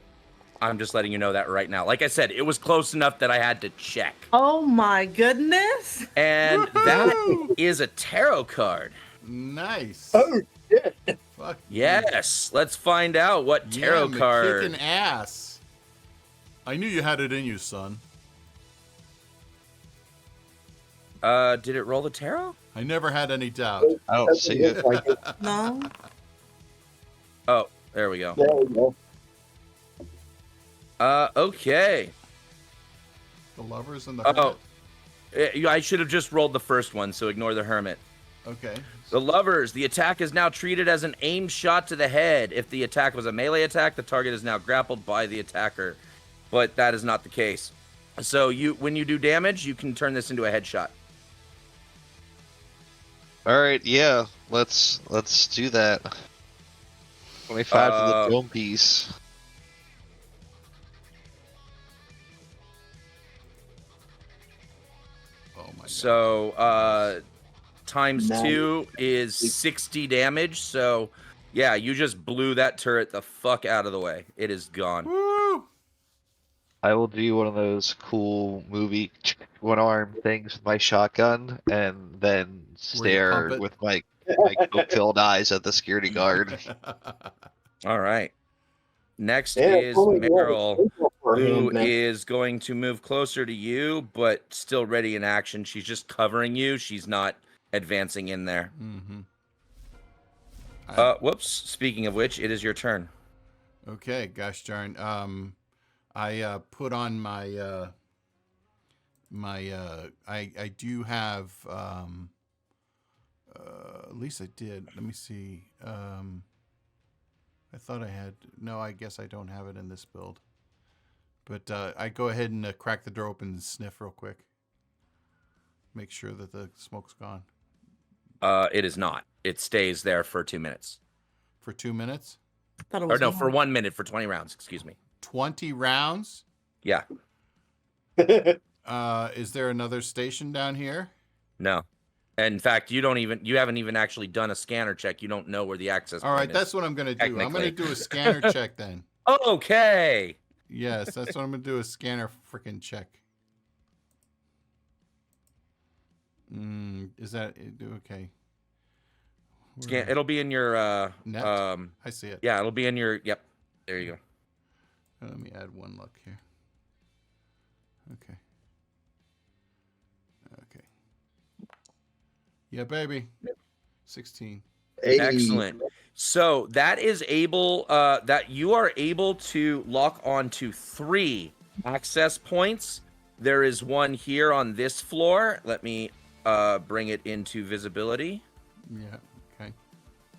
I'm just letting you know that right now. Like I said, it was close enough that I had to check.
Oh my goodness!
And that is a tarot card.
Nice.
Oh, shit.
Fuck
Yes. Let's find out what tarot
yeah,
card.
kicking ass. I knew you had it in you, son.
Did it roll the tarot?
I never had any doubt.
I don't see it.
Like it.
No.
Oh, there we go.
There we go.
Okay.
The lovers and the hermit.
Oh. I should have just rolled the first one, so ignore the hermit.
Okay.
The lovers, the attack is now treated as an aimed shot to the head. If the attack was a melee attack, the target is now grappled by the attacker. But that is not the case. So when you do damage, you can turn this into a headshot.
All right, yeah. Let's do that. 25 to the dome piece.
Oh my god.
So times
Nice.
2 is 60 damage. So yeah, you just blew that turret the fuck out of the way. It is gone.
Woo!
I will do one of those cool movie one-arm things with my shotgun, and then
Where you
stare
pump it?
with my coke-filled eyes at the security guard.
All right. Next
Yeah,
is
oh my God,
Meryl,
it's simple for
who
him, man.
is going to move closer to you, but still ready in action. She's just covering you. She's not advancing in there.
Mm-hmm.
Whoops. Speaking of which, it is your turn.
Okay, gosh darn. I put on my I do have at least I did. Let me see. I thought I had. No, I guess I don't have it in this build. But I go ahead and crack the door open and sniff real quick. Make sure that the smoke's gone.
It is not. It stays there for 2 minutes.
For 2 minutes?
Thought it
Or
was
no,
more.
for 1 minute, for 20 rounds. Excuse me.
20 rounds?
Yeah.
Is there another station down here?
No. In fact, you haven't even actually done a scanner check. You don't know where the access
All
point
right,
is.
that's what I'm going to do. I'm going to
Technically.
do a scanner check then.
Okay.
Yes, that's what I'm going to do, a scanner freaking check. Is that okay?
Scan. It'll be in your
Net? I see it.
Yeah, it'll be in your. Yep. There you go.
Let me add one luck here. Okay. Okay. Yeah, baby. 16.
Hey.
Excellent. So that is able. That you are able to lock onto 3 access points. There is one here on this floor. Let me bring it into visibility.
Yeah. Okay.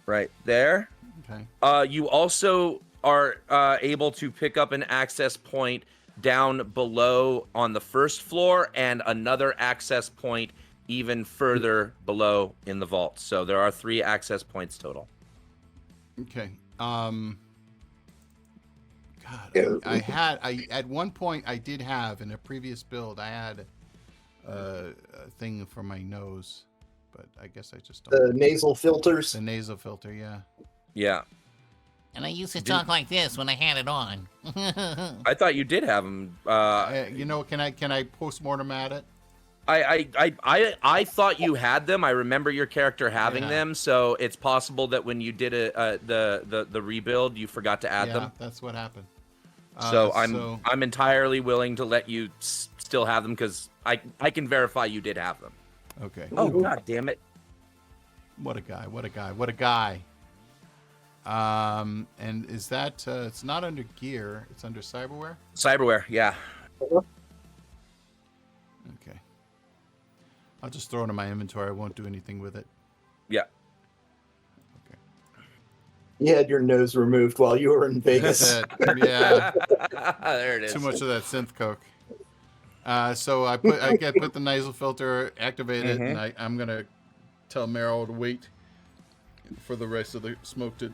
Right there.
Okay.
You also are able to pick up an access point down below on the first floor and another access point even further below in the vault. So there are 3 access points total.
Okay. God, I at one point I did have in a previous build I had a thing for my nose, but I guess I just
The
don't.
nasal filters.
The nasal filter, yeah.
Yeah.
And I used to talk like this when I had it on.
I thought you did have them.
You know, can I post-mortem at it?
I thought you had them. I remember your character having
Yeah.
them, so it's possible that when you did the rebuild, you forgot to add
Yeah,
them.
that's what happened.
So I'm entirely willing to let you still have them because I can verify you did have them.
Okay.
Oh god damn it!
What a guy! What a guy! What a guy! And is that it's not under gear? It's under cyberware.
Cyberware, yeah.
Okay. I'll just throw it in my inventory. I won't do anything with it.
Yeah.
Okay.
You had your nose removed while you were in Vegas.
That's it. Yeah.
There it is.
Too much of that synth coke. So I put the nasal filter, activate it, and I'm gonna tell Meryl to wait for the rest of the smoke to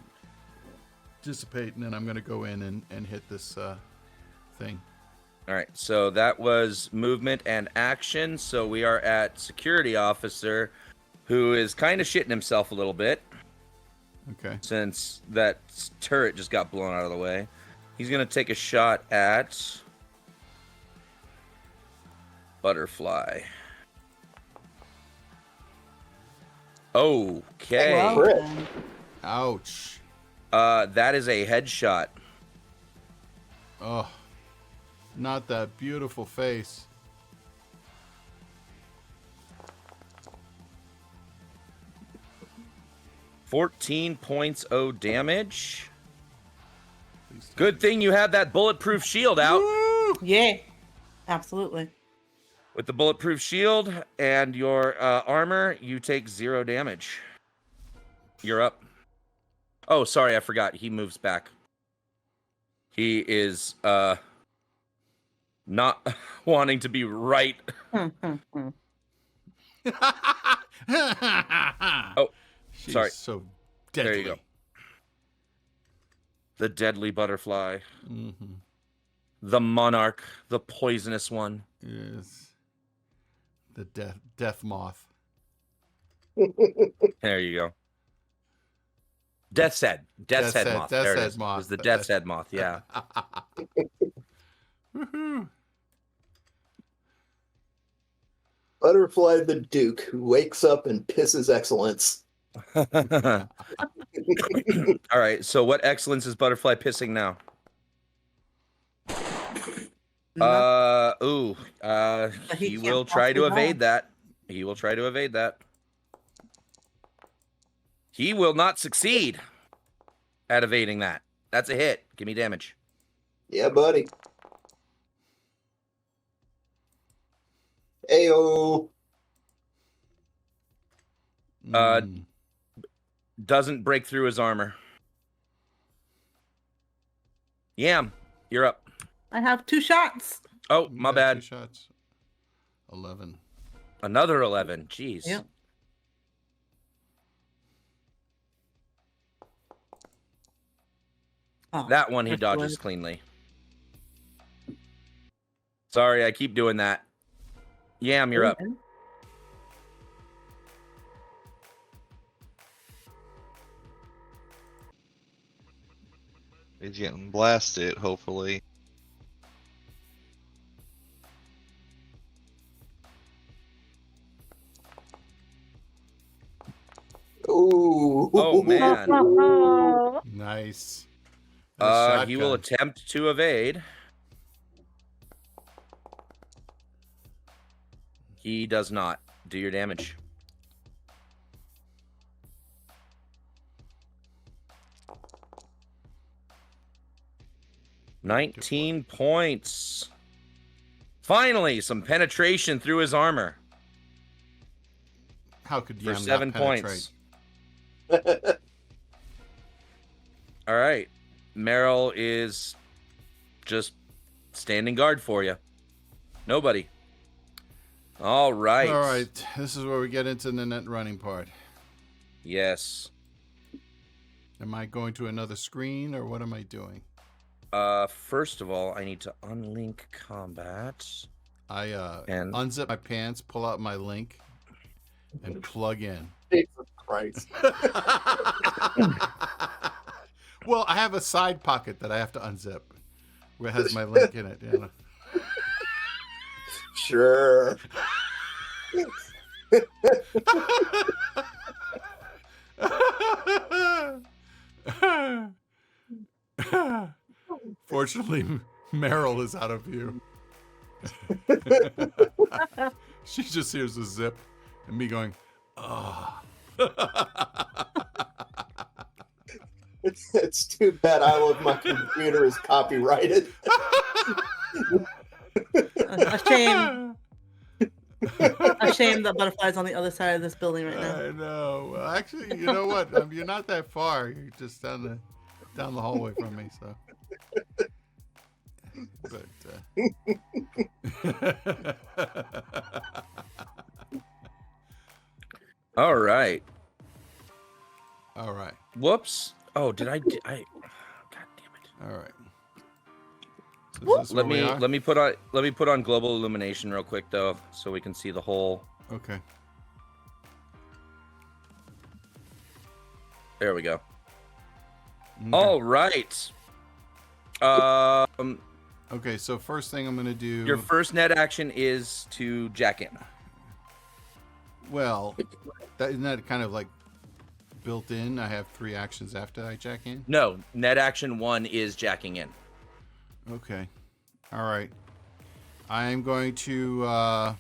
dissipate, and then I'm gonna go in and hit this thing.
All right, so that was movement and action. So we are at security officer, who is kind of shitting himself a little bit
Okay.
since that turret just got blown out of the way. He's gonna take a shot at Butterfly. Okay.
Crit.
Ouch.
That is a headshot.
Oh, not that beautiful face.
$14 points of damage.
Please don't-
Good thing you had that bulletproof shield out.
Yeah, absolutely.
With the bulletproof shield and your armor, you take 0 damage. You're up. Oh, sorry, I forgot. He moves back. He is not wanting to be right. Oh,
She's
sorry.
so deadly.
There you go. The deadly butterfly.
Mm-hmm.
The monarch. The poisonous one.
Yes. The death moth.
There you go. Death's head. Death's head moth.
Death's
There it
head
is.
moth.
It was the death's head moth, yeah.
Woohoo.
Butterfly the Duke, who wakes up and pisses excellence.
All right, so what excellence is Butterfly pissing now?
He
He
can't
will try to
possibly
evade that. He will try to evade that. He will not succeed at evading that. That's a hit. Give me damage.
Yeah, buddy. Ayo.
Mm.
Doesn't break through his armor. Yam, you're up.
I have 2 shots.
Oh,
You
my
got
bad.
2 shots. 11.
Another 11. Jeez.
Yep. Oh,
That one he
that's
dodges
good.
cleanly. Sorry, I keep doing that. Yam, you're up.
He's getting blasted, hopefully.
Ooh.
Oh, man.
Nice. Nice
He will
shotgun.
attempt to evade. He does not. Do your damage. $19 points. Finally, some penetration through his armor
How could
for
Yam
7
not penetrate?
points. All right. Meryl is just standing guard for you. Nobody. All right.
All right. This is where we get into the net running part.
Yes.
Am I going to another screen or what am I doing?
First of all, I need to unlink combat.
I
And-
unzip my pants, pull out my link, and plug in.
Jesus Christ.
Well, I have a side pocket that I have to unzip where it has my link in it. You
Sure.
know? Fortunately, Meryl is out of view. She just hears the zip and me going, oh.
It's too bad I love my computer is copyrighted.
A shame. A shame that Butterfly's on the other side of this building right now.
I know. Well, actually, you know what? You're not that far. You're just down the hallway from me. So, but
All right.
all right,
Whoops. Oh, did I? God damn it.
all right. So is this
Let
where we are?
me put on global illumination real quick though, so we can see the whole.
Okay.
There we go.
Okay.
All right.
Okay. So first thing I'm gonna do.
Your first net action is to jack in.
Well, isn't that kind of like built in? I have 3 actions after I jack in.
No, net action 1 is jacking in.
Okay. All right. I'm going to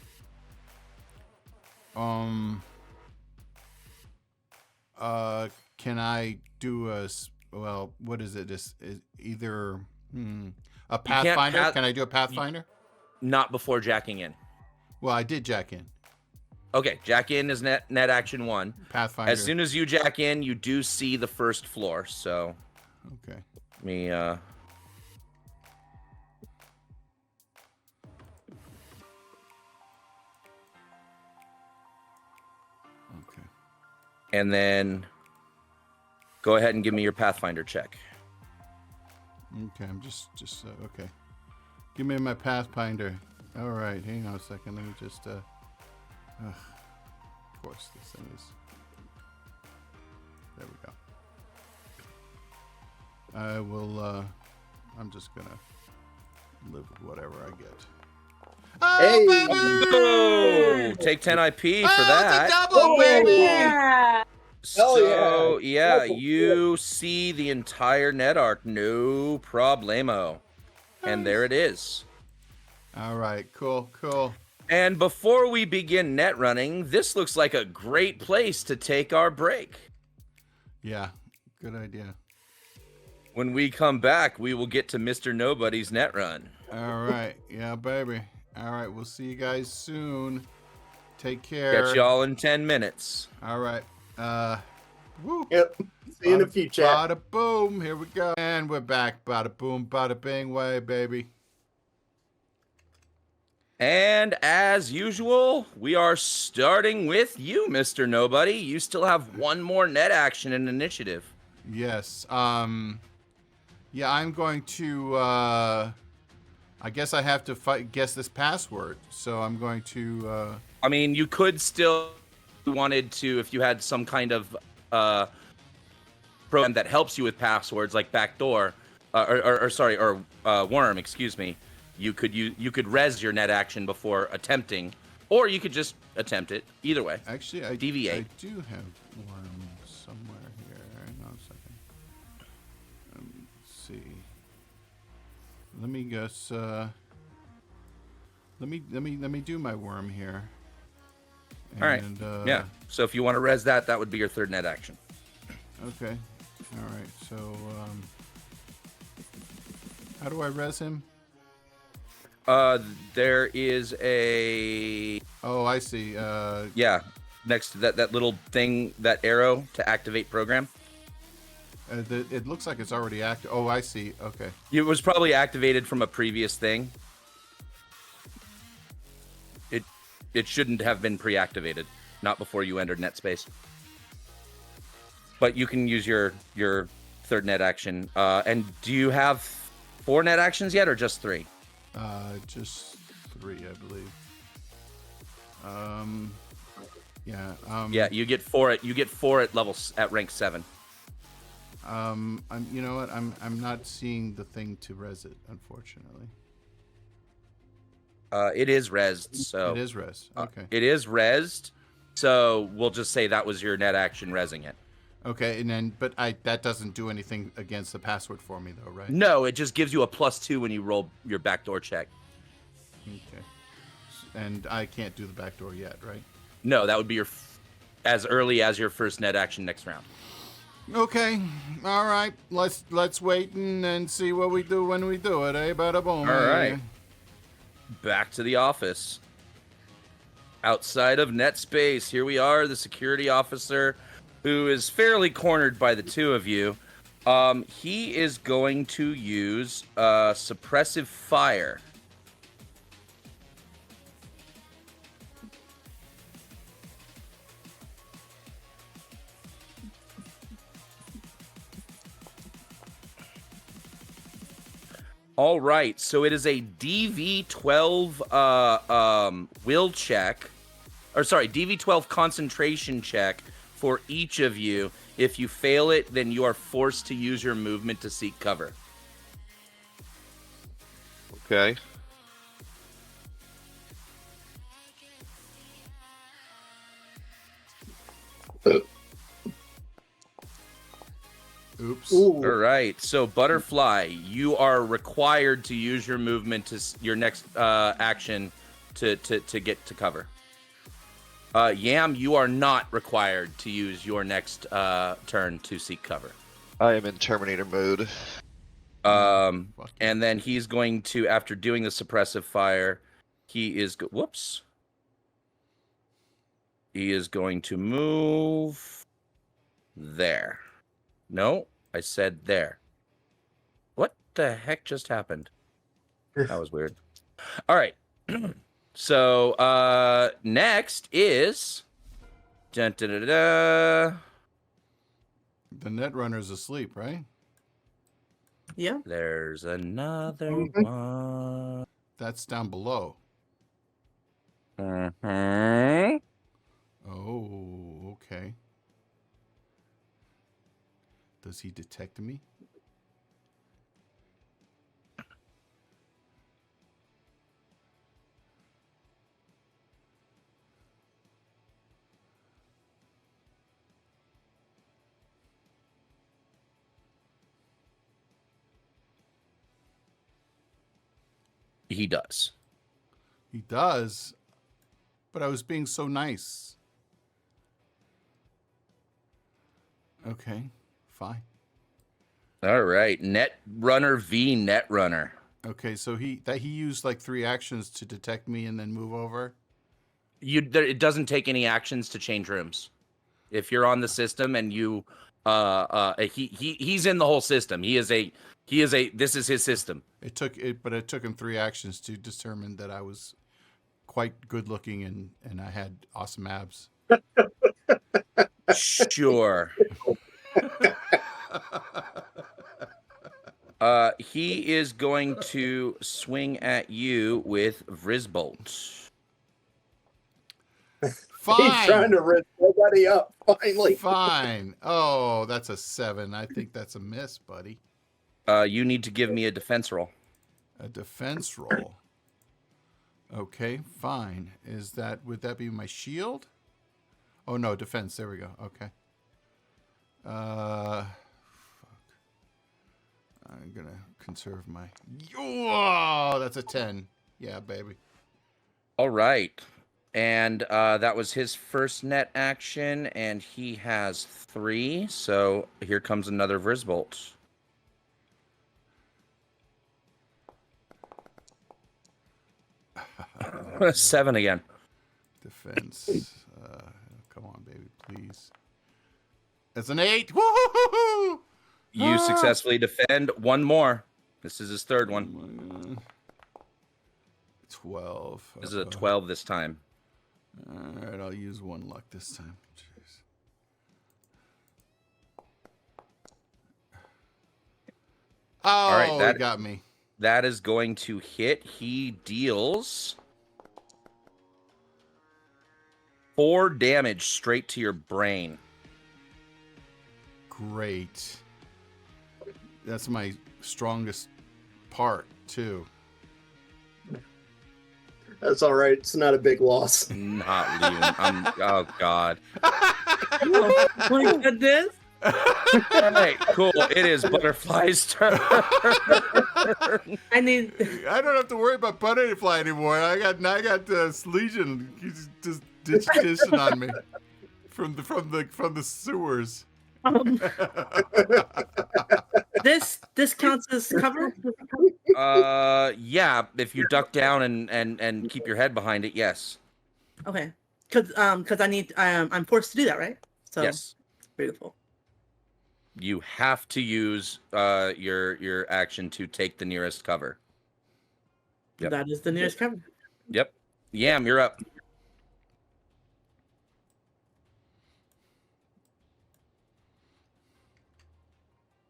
can I do what is it? Is either a Pathfinder? Can I do a Pathfinder?
Not before jacking in.
Well, I did jack in.
Okay, jack in is net action 1.
Pathfinder.
As soon as you jack in, you do see the first floor. So,
Okay.
let me
Okay.
and then go ahead and give me your Pathfinder check.
Okay. I'm just okay. Give me my Pathfinder. All right. Hang on a second. Let me just of course, this thing is. There we go. I will. I'm just gonna live with whatever I get.
Hey!
Oh, take 10 IP for that.
It's a double, baby!
Yeah.
So,
Hell
yeah,
Double.
you see the entire net arc, no problemo. And there it is.
All right, cool.
And before we begin net running, this looks like a great place to take our break.
Yeah, good idea.
When we come back, we will get to Mr. Nobody's net run.
All right, yeah, baby. All right, we'll see you guys soon. Take care.
Catch y'all in 10 minutes.
All right. Woo.
Yep. See you in a few, chat.
Bada boom. Here we go. And we're back. Bada boom, bada bing way, baby.
And as usual, we are starting with you, Mr. Nobody. You still have one more net action in initiative.
Yes. Yeah, I'm going to. I guess I have to guess this password. So I'm going to.
I mean, you could still, if you wanted to, if you had some kind of program that helps you with passwords, like backdoor, or worm, excuse me. You could res your net action before attempting, or you could just attempt it. Either way.
Actually, I
deviate.
I do have worm somewhere here. Hang on a second. Let's see. Let me guess. Let me do my worm here.
All right. Yeah. So if you want to res that, that would be your third net action.
Okay. All right. So how do I res him?
There is a.
Oh, I see.
Yeah, next to that little thing, that arrow to activate program.
It looks like it's already active. Oh, I see. Okay.
It was probably activated from a previous thing. It shouldn't have been pre-activated, not before you entered NetSpace. But you can use your third net action. And do you have 4 net actions yet, or just 3?
Just 3, I believe. Yeah.
Yeah, you get 4 at at rank 7.
You know what? I'm not seeing the thing to res it, unfortunately.
It is rezzed, so
It is res. Okay.
it is rezzed. So we'll just say that was your net action rezzing it.
Okay, and then that doesn't do anything against the password for me though, right?
No, it just gives you a +2 when you roll your backdoor check.
Okay. And I can't do the backdoor yet, right?
No, that would be as early as your first net action next round.
Okay. All right. Let's wait and see what we do when we do it, eh? Bada boom.
All right. Back to the office. Outside of net space, here we are, the security officer, who is fairly cornered by the two of you. He is going to use suppressive fire. All right, so it is a DV12 will check, or sorry, DV12 concentration check for each of you. If you fail it, then you are forced to use your movement to seek cover.
Okay.
Oops.
All right, so Butterfly, you are required to use your movement to your next action to get to cover. Yam, you are not required to use your next turn to seek cover.
I am in Terminator mode.
And then he's going to, after doing the suppressive fire, he is he is going to move there. No, I said there. What the heck just happened? That was weird. All right. So next is
The net runner's asleep, right?
Yeah.
There's another one.
That's down below.
Mm-hmm.
Oh, okay. Does he detect me?
He does.
He does. But I was being so nice. Okay, fine.
All right. Net runner v net runner.
Okay, so he used like 3 actions to detect me and then move over.
It doesn't take any actions to change rooms. If you're on the system and you he's in the whole system. This is his system.
It took him 3 actions to determine that I was quite good looking and I had awesome abs.
Sure. He is going to swing at you with Vrizbolt.
Fine.
He's trying to rid somebody up, finally.
Fine. Oh, that's a 7. I think that's a miss, buddy.
You need to give me a defense roll.
A defense roll. Okay, fine. Would that be my shield? Oh no, defense. There we go. Okay. Fuck. I'm gonna conserve my. Oh, that's a 10. Yeah, baby.
All right. And that was his first net action, and he has 3. So here comes another Vrizbolt. 7 again.
Defense. Come on, baby, please. It's an 8. Woo-hoo-hoo-hoo!
You successfully defend. One more. This is his third one.
12.
This is a 12 this time.
All right, I'll use 1 luck this time. Jeez. Oh,
all right, that
he got me.
That is going to hit. He deals 4 damage straight to your brain.
Great. That's my strongest part too.
That's all right. It's not a big loss.
Not leaving. Oh God.
Oh my goodness.
All right, cool. It is Butterfly's turn.
I need.
I don't have to worry about Butterfly anymore. I got Legion. He's just dishing on me from the sewers.
This counts as cover.
Yeah. If you duck down and keep your head behind it, yes.
Okay, because I need. I'm forced to do that, right? So
Yes.
beautiful.
You have to use your action to take the nearest cover. Yep.
That is the nearest cover.
Yep. Yam, you're up.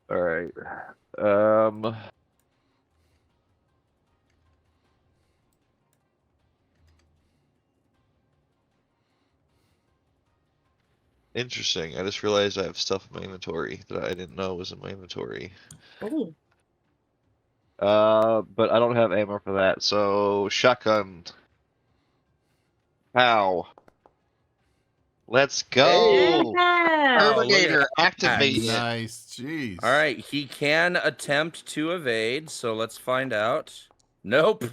All right. Interesting. I just realized I have stuff in my inventory that I didn't know was in my inventory.
Oh,
But I don't have ammo for that, so shotgun. Pow. Let's go!
yeah.
Oh, look at
Terminator
that.
activated.
Nice. Jeez.
All right, he can attempt to evade, so let's find out. Nope.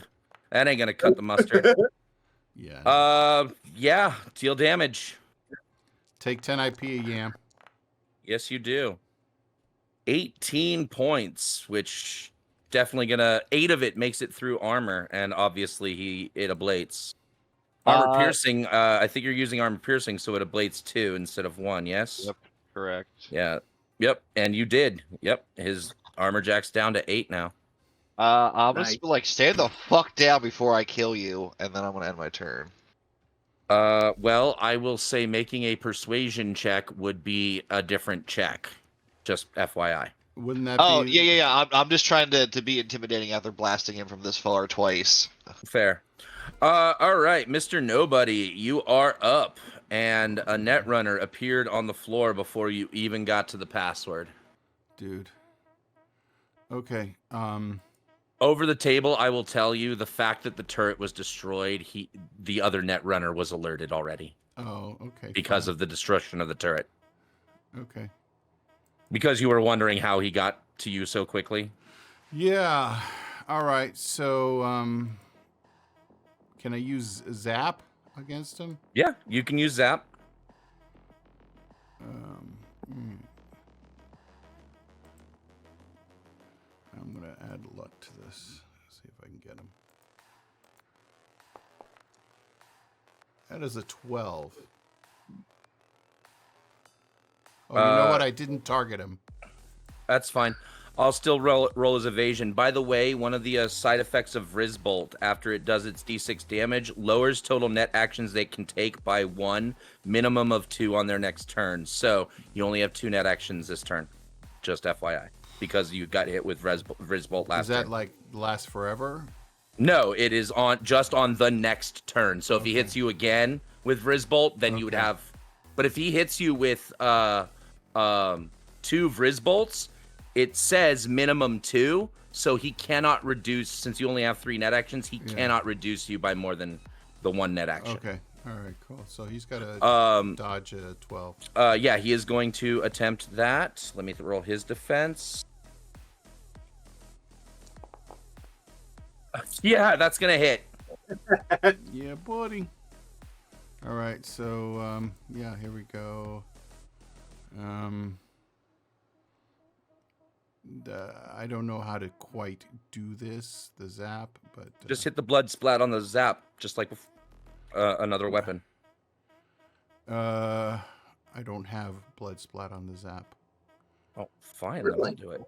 That ain't gonna cut the mustard.
Yeah.
Yeah, deal damage.
Take 10 IP, Yam.
Yes, you do. 18 points, which definitely gonna 8 of it makes it through armor, and obviously it ablates. Armor piercing, I think you're using armor piercing, so it ablates 2 instead of 1, yes?
Yep, correct.
Yeah. Yep, and you did. Yep. His armor jack's down to 8 now.
I'm
Nice.
just like, stand the fuck down before I kill you, and then I'm gonna end my turn.
Well, I will say making a persuasion check would be a different check. Just FYI.
Wouldn't that
Oh,
be?
yeah. I'm just trying to be intimidating after blasting him from this far twice.
Fair. All right, Mr. Nobody, you are up, and a netrunner appeared on the floor before you even got to the password.
Dude. Okay.
Over the table, I will tell you the fact that the turret was destroyed. The other netrunner was alerted already
Oh, okay.
because of the destruction of the turret.
Okay.
Because you were wondering how he got to you so quickly.
Yeah. All right. So, can I use Zap against him?
Yeah, you can use Zap.
I'm gonna add luck to this. See if I can get him. That is a 12. Oh, you know what? I didn't target him.
That's fine. I'll still roll his evasion. By the way, one of the side effects of Rizbolt, after it does its d6 damage, lowers total net actions they can take by 1, minimum of 2 on their next turn. So you only have 2 net actions this turn. Just FYI. Because you got hit with Rizbolt last
Is that
turn.
like last forever?
No, it is just on the next turn. So if he hits you again with Rizbolt, then you would have... But if he hits you with 2 Vrizbolts, it says minimum 2, so he cannot reduce, since you only have 3 net actions, he cannot reduce you by more than the 1 net action.
Okay. All right, cool. So he's got to dodge a 12.
Yeah, he is going to attempt that. Let me roll his defense. Yeah, that's going to hit.
Yeah, buddy. All right, so, yeah, here we go. I don't know how to quite do this, the zap, but...
Just hit the blood splat on the zap, just like another weapon.
I don't have blood splat on the zap.
Oh, fine,
Really?
then I'll do it.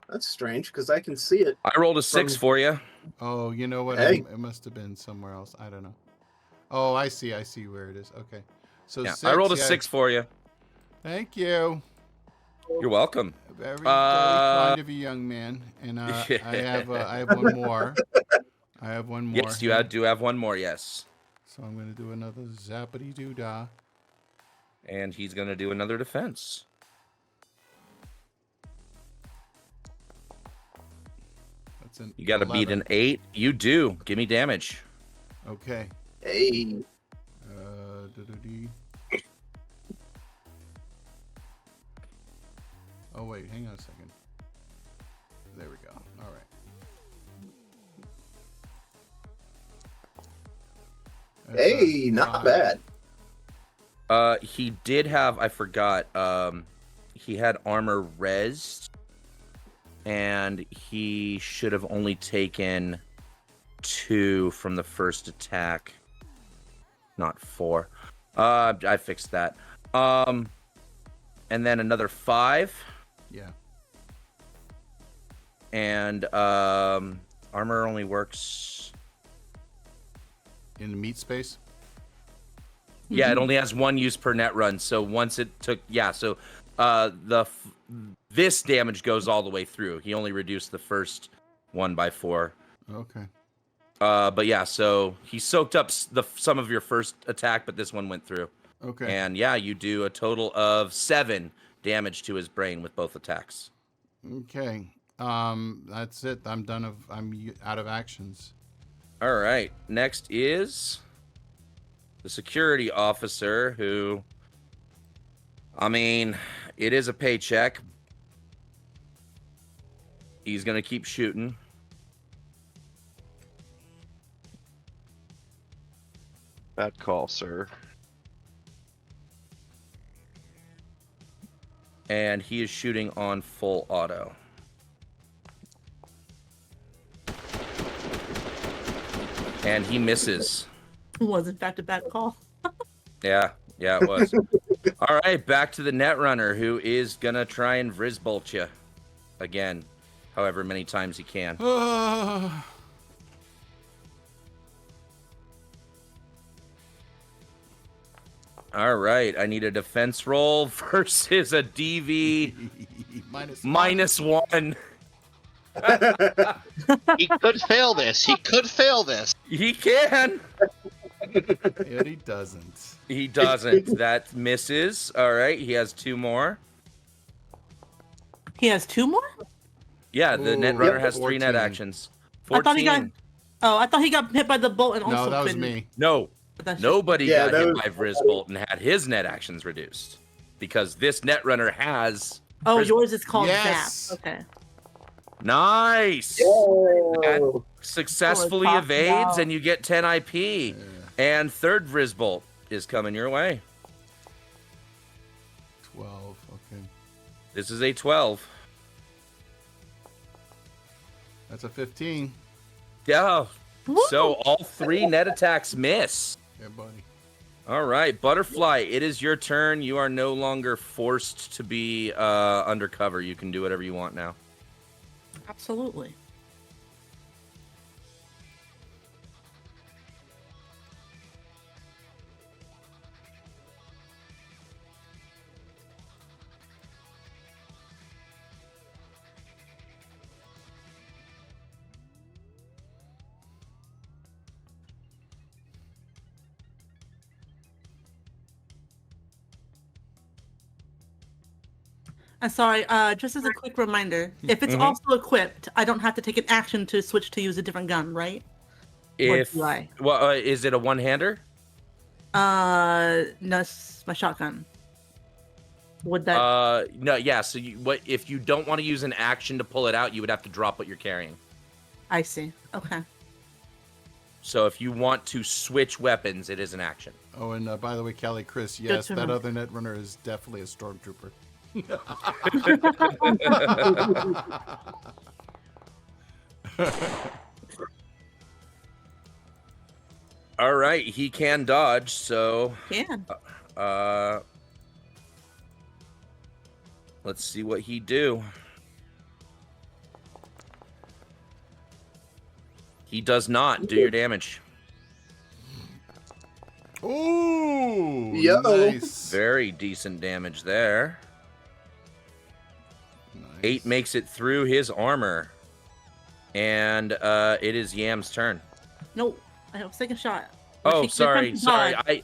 That's strange because I can see it.
I rolled a 6 for you.
Oh, you know what?
Hey.
It must have been somewhere else. I don't know. Oh, I see where it is. Okay. So
Yeah,
6,
I rolled a 6 for you.
Thank you.
You're welcome.
Very kind of a young man. And I have one more. I have one more.
Yes, you do have one more, yes.
So I'm going to do another zappity doo dah.
And he's going to do another defense.
That's an
You got to beat
11.
an 8. You do. Give me damage.
Okay.
Hey.
Da-da-dee. Oh wait, hang on a second. There we go. All right.
Hey, not bad.
He did have, I forgot, he had armor res, and he should have only taken 2 from the first attack, not 4. I fixed that. And then another 5,
Yeah.
and armor only works.
In the meat space.
Yeah, it only has 1 use per net run. So once it took, so this damage goes all the way through. He only reduced the first 1 by 4.
Okay.
But yeah, so he soaked up some of your first attack, but this one went through.
Okay.
And yeah, you do a total of 7 damage to his brain with both attacks.
Okay. That's it. I'm done. I'm out of actions.
All right. Next is the security officer, who, I mean, it is a paycheck. He's gonna keep shooting.
Bad call, sir.
And he is shooting on full auto. And he misses.
It was in fact a bad call.
Yeah, it was. All right, back to the Netrunner, who is gonna try and Vrizbolt you again, however many times he can. All right, I need a defense roll versus a DV minus 1.
He could fail this. He could fail this.
He can.
Yet he doesn't.
He doesn't. That misses. All right, he has 2 more.
He has 2 more?
Yeah, the
Ooh,
Netrunner
yep,
has 3 net
14.
actions. 14.
I thought he got. Oh, I thought he got hit by the bolt and also
No, that was
couldn't.
me.
No,
That's just-
nobody
Yeah,
got
that
hit
was-
by Vrizbolt and had his net actions reduced, because this Netrunner has.
Oh,
Vrizbolt.
yours is called
Yes.
Zap. Okay.
Nice.
Oh.
Successfully
Oh, it
evades,
popped out.
and you get 10 IP. And third Vrizbolt is coming your way.
12. Okay.
This is a 12.
That's a 15.
Yeah.
Woo!
So all 3 net attacks miss.
Yeah, buddy.
All right, Butterfly, it is your turn. You are no longer forced to be undercover. You can do whatever you want now.
Absolutely. Sorry, just as a quick reminder, if it's also equipped, I don't have to take an action to switch to use a different gun, right?
If
do I?
well, is it a one-hander?
No, it's my shotgun. Would that?
No, yeah. So what if you don't want to use an action to pull it out? You would have to drop what you're carrying.
I see. Okay.
So if you want to switch weapons, it is an action.
Oh, and by the way, Callie, Chris, yes,
to
that
know.
other Netrunner is definitely a stormtrooper.
All right, he can dodge, so
Can.
let's see what he do. He does not. Do your damage.
Ooh,
Yo.
nice.
Very decent damage there.
Nice.
8 makes it through his armor. And it is Yam's turn.
Nope. I was taking a shot.
Oh,
She can attempt to
sorry.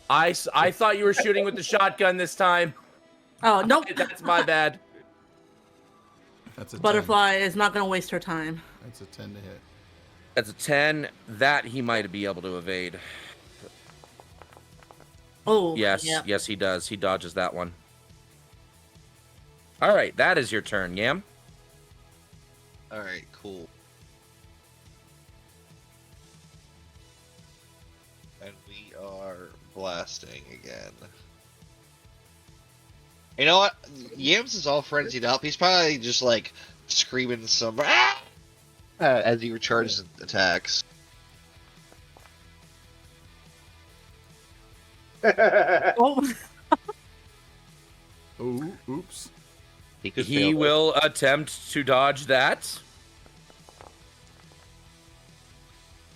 dodge.
I thought you were shooting with the shotgun this time.
Oh, nope.
That's my bad.
That's a 10.
Butterfly is not going to waste her time.
That's a 10 to hit.
That's a 10. That he might be able to evade.
Oh,
Yes,
yeah.
yes, he does. He dodges that one. All right, that is your turn, Yam.
All right, cool. And we are blasting again. You know what? Yams is all frenzied up. He's probably just like screaming some as he recharges attacks.
Oh,
Oh, oops.
He could
He
fail.
will attempt to dodge that.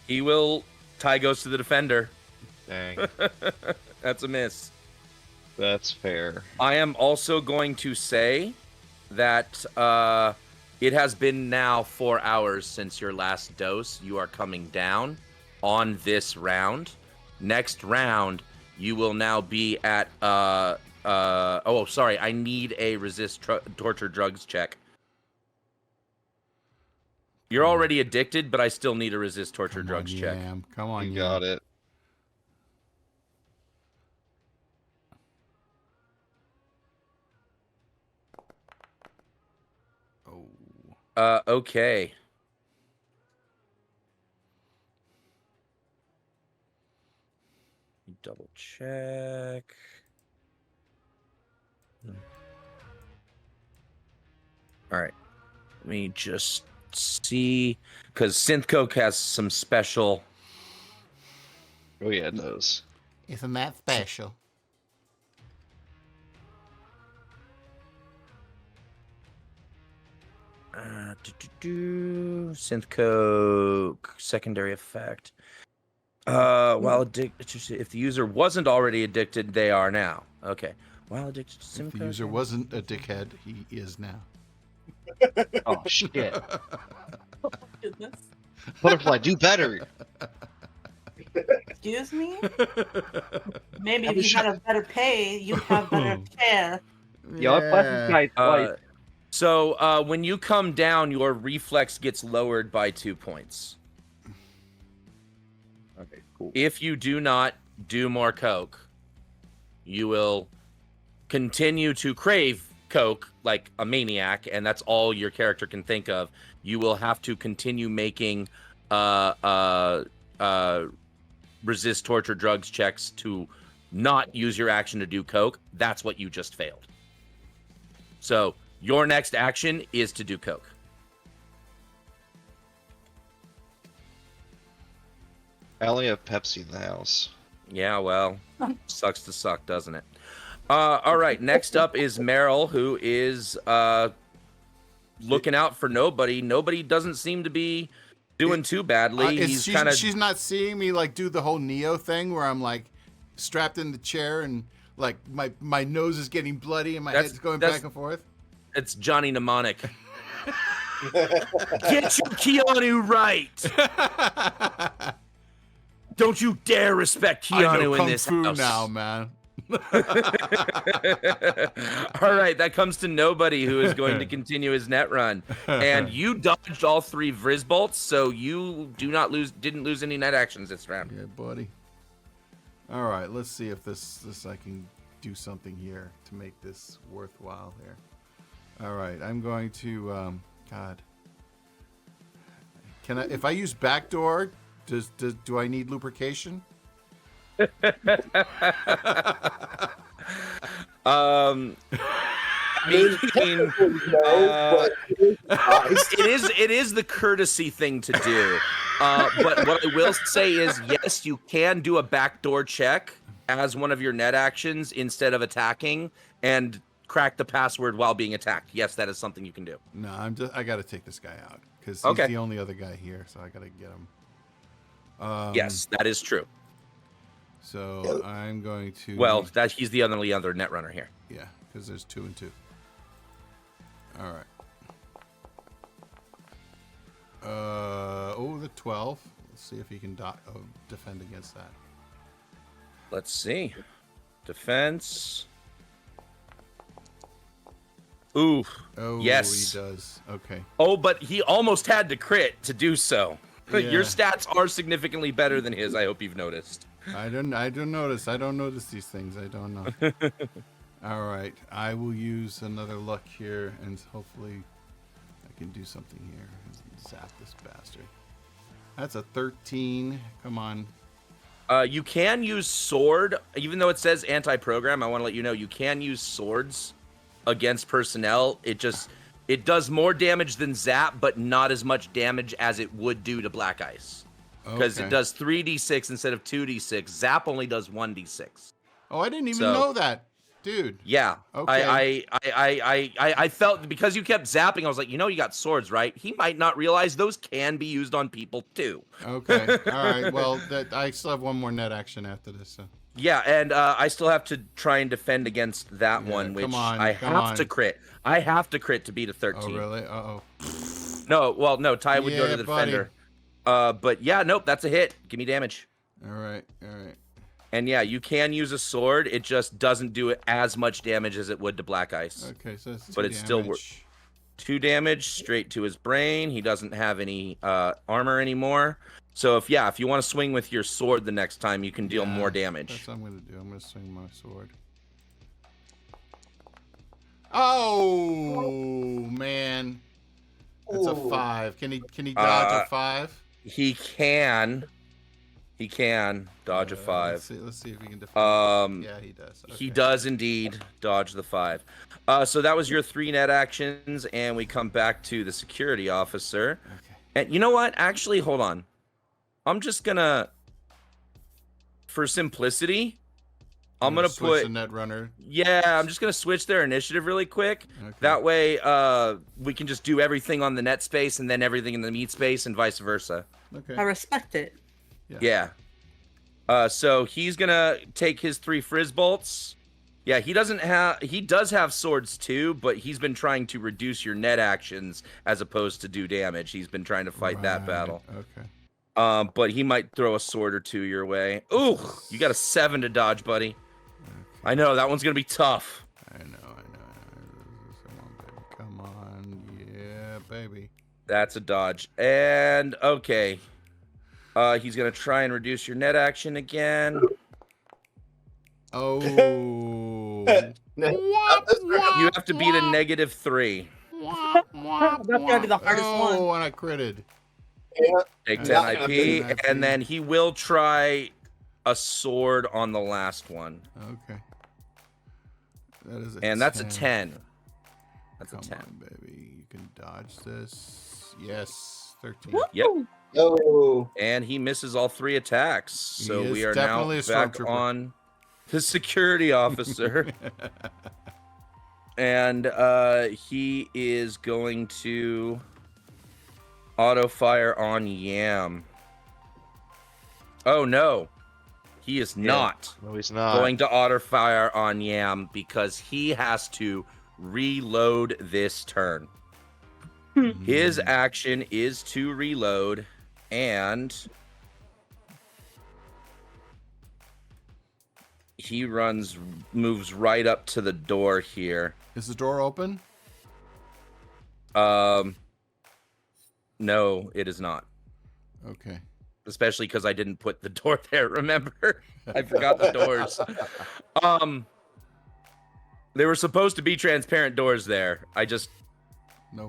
He will. Tie goes to the defender.
Dang,
That's a miss.
that's fair.
I am also going to say that it has been now 4 hours since your last dose. You are coming down on this round. Next round, you will now be at oh, sorry. I need a resist torture drugs check. You're already addicted, but I still need a resist torture drugs check.
Yam. Come on,
You
Yam.
got it.
Oh.
Okay. Double check. All right. Let me just see, because Synth Coke has some special.
Oh yeah, it does.
Isn't that special?
Synth Coke secondary effect. While addicted, if the user wasn't already addicted, they are now. Okay. While addicted to
If
Synth
the
Coke.
user wasn't a dickhead, he is now.
Oh shit!
goodness.
Butterfly, do better.
Excuse me? Maybe if you had a better pay, you'd have better care.
Yo, I played this guy twice.
So when you come down, your reflex gets lowered by 2 points.
Okay, cool.
If you do not do more coke, you will continue to crave coke like a maniac, and that's all your character can think of. You will have to continue making resist torture drugs checks to not use your action to do coke. That's what you just failed. So your next action is to do coke.
I only have Pepsi in the house.
Yeah, well, sucks to suck, doesn't it? All right, next up is Meryl, who is looking out for nobody. Nobody doesn't seem to be doing too badly. He's kind of.
She's not seeing me like do the whole Neo thing where I'm like strapped in the chair and like my nose is getting bloody and my head's going back and forth.
It's Johnny Mnemonic. Get your Keanu right. Don't you dare respect
I know
Keanu in
Kung
this
Fu
house.
now, man.
All right, that comes to nobody who is going to continue his net run. And you dodged all 3 Vriz bolts, so you didn't lose any net actions this round.
Yeah, buddy. All right, let's see if this I can do something here to make this worthwhile here. All right, I'm going to God. Can I if I use backdoor, do I need lubrication?
I mean,
it is the courtesy thing to do. But what I will say is, yes, you can do a backdoor check as one of your net actions instead of attacking and crack the password while being attacked. Yes, that is something you can do.
No, I got to take this guy out because he's the only other guy here, so I got to get him.
Yes, that is true.
So I'm going to.
Well, he's the only other net runner here.
Yeah, because there's 2 and 2. All right. The 12. Let's see if he can defend against that.
Let's see. Defense. Ooh.
Oh,
yes.
he does. Okay.
Oh, but he almost had to crit to do so.
Yeah.
Your stats are significantly better than his. I hope you've noticed.
I don't notice. I don't notice these things. I don't know. All right. I will use another luck here, and hopefully I can do something here. Zap this bastard. That's a 13. Come on.
You can use sword, even though it says anti-program. I want to let you know you can use swords against personnel. It does more damage than zap, but not as much damage as it would do to black ice. Because it does 3d6 instead of 2d6. Zap only does 1d6.
Oh, I didn't even know that, dude.
Yeah.
Okay.
I felt because you kept zapping, I was like, you got swords, right? He might not realize those can be used on people too.
Okay. All right. Well, I still have one more net action after this. So.
Yeah, and I still have to try and defend against that one, which I have to crit. I have to crit to beat a 13.
Oh, really? Uh-oh.
No, Ty would go to the defender. But yeah, nope, that's a hit. Give me damage.
All right.
And yeah, you can use a sword. It just doesn't do as much damage as it would to black ice.
Okay, so it's
but it's still 2 damage straight to his brain. He doesn't have any armor anymore. So if you want to swing with your sword the next time, you can deal more damage.
That's what I'm gonna do. I'm gonna swing my sword. Oh man, that's a 5. Can he dodge a 5?
He can dodge a 5.
Let's see if he can defend. Yeah, he does. Okay.
He does indeed dodge the 5. So that was your 3 net actions, and we come back to the security officer.
Okay.
And you know what? Actually, hold on. I'm just gonna, for simplicity, I'm gonna put
the net runner.
Yeah, I'm just gonna switch their initiative really quick.
Okay.
That way, we can just do everything on the net space and then everything in the meat space, and vice versa.
Okay.
I respect it.
Yeah. So he's gonna take his 3 frizz bolts. Yeah, he does have swords too, but he's been trying to reduce your net actions as opposed to do damage. He's been trying to fight that battle.
Okay.
But he might throw a sword or 2 your way. Ooh, you got a 7 to dodge, buddy.
Okay.
I know that one's gonna be tough.
I know. Come on, yeah, baby.
That's a dodge. And okay. He's gonna try and reduce your net action again.
Oh.
You have to beat a -3.
That's gotta be the hardest one.
Oh, and I critted.
Yeah.
Take 10
Yeah.
IP, and then he will try a sword on the last one.
Okay. That is
And that's a 10. That's a 10.
Come on, baby. You can dodge this. Yes. 13.
Yep.
Oh.
And he misses all 3 attacks. So
He is
we are now
definitely a
back
stormtrooper.
on the security officer. And he is going to auto fire on Yam. Oh no, he is not.
No, he's not.
Going to auto fire on Yam because he has to reload this turn. His action is to reload, and he moves right up to the door here.
Is the door open?
No, it is not.
Okay.
Especially because I didn't put the door there, remember? I forgot the doors. They were supposed to be transparent doors there. I just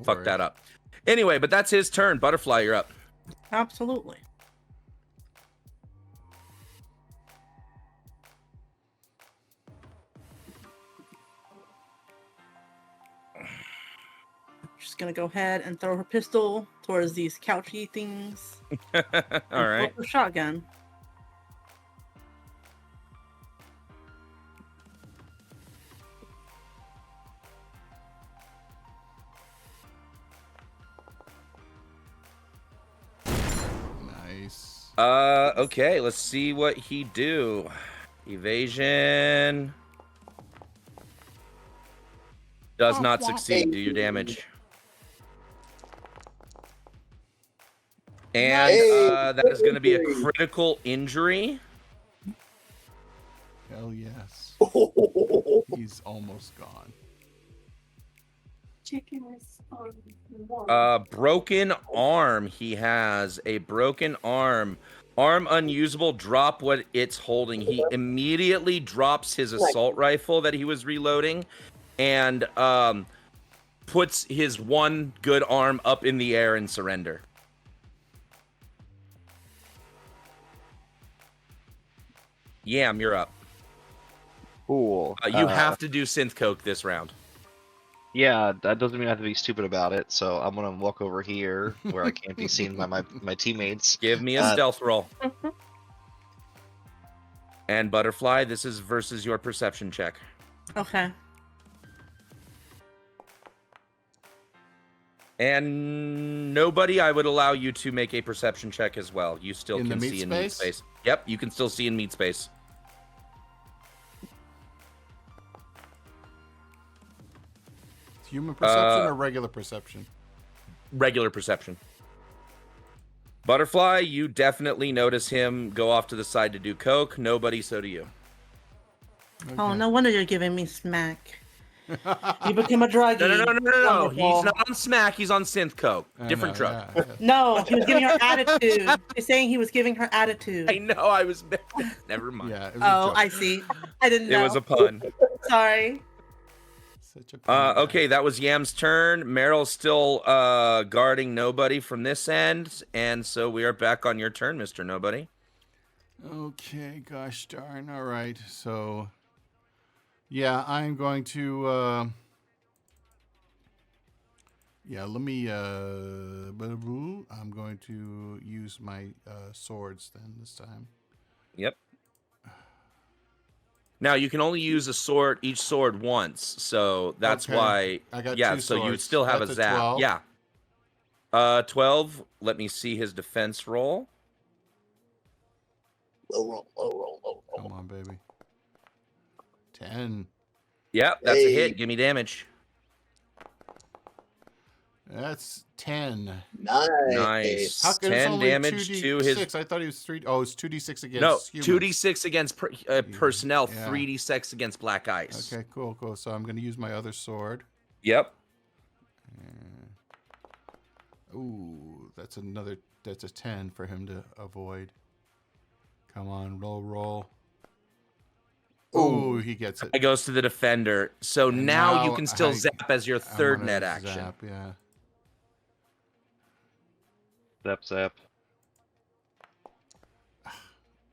fucked that up. Anyway, but that's his turn. Butterfly, you're up.
Absolutely. She's gonna go ahead and throw her pistol towards these couchy things.
All right.
Her shotgun.
Nice.
Okay, let's see what he do. Evasion. Does not succeed. Do your damage. And that is going to be a critical injury.
Hell yes. He's almost gone.
Chicken is on one.
Broken arm. He has a broken arm. Arm unusable. Drop what it's holding. He immediately drops his assault rifle that he was reloading, and puts his one good arm up in the air and surrender. Yam, you're up.
Cool.
You have to do synth coke this round.
Yeah, that doesn't mean I have to be stupid about it. So I'm gonna walk over here where I can't be seen by my teammates.
Give me a stealth roll. And Butterfly, this is versus your perception check.
Okay.
And nobody, I would allow you to make a perception check as well. You still
In the
can
meat
see in meat
space?
space. Yep, you can still see in meat space.
Human perception or regular perception?
Regular perception. Butterfly, you definitely notice him go off to the side to do coke. Nobody, so do you.
Oh, no wonder you're giving me smack. You became a druggie.
No. He's
Wonderful.
not on smack. He's on synth coke. Different drug.
Yeah.
No, he was giving her attitude. You're saying he was giving her attitude.
I know. I was. Never mind.
Yeah, it was a
Oh,
joke.
I see. I didn't know.
It was a pun.
Sorry.
Such a pun.
Okay, that was Yam's turn. Meryl's still guarding Nobody from this end, and so we are back on your turn, Mr. Nobody.
Okay, gosh darn. All right, so yeah, I'm going to. Yeah, let me. I'm going to use my swords then this time.
Yep. Now you can only use a sword, each sword once, so that's
Okay.
why.
I got
Yeah,
two
so you
swords.
still have
That's
a zap.
12.
Yeah. 12. Let me see his defense roll.
Low roll.
Come on, baby. 10.
Yep, that's a
Hey.
hit. Give me damage.
That's 10.
Nice.
How come it's
10
only
damage to his.
2d6? I thought he was 3. Oh, it's 2d6 against
No,
humans.
2d6 against personnel,
Yeah.
3d6 against black ice.
Okay, cool. So I'm going to use my other sword.
Yep.
Ooh, that's a 10 for him to avoid. Come on, roll. Ooh, he gets it.
It goes to the defender. So
And
now you
now
can still
I-
zap as your
I'm
third
gonna
net action.
zap, yeah.
Zap.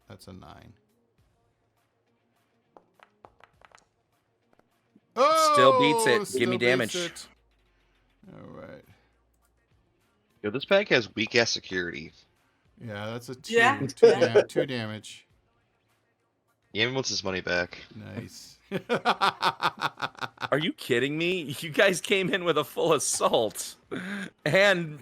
That's a 9. Oh,
Still beats it. Give
still
me
beats
damage.
it. All right.
Yo, this pack has weak ass security.
Yeah, that's a 2.
Yeah.
2 damage.
Yami wants his money back.
Nice.
Are you kidding me? You guys came in with a full assault. And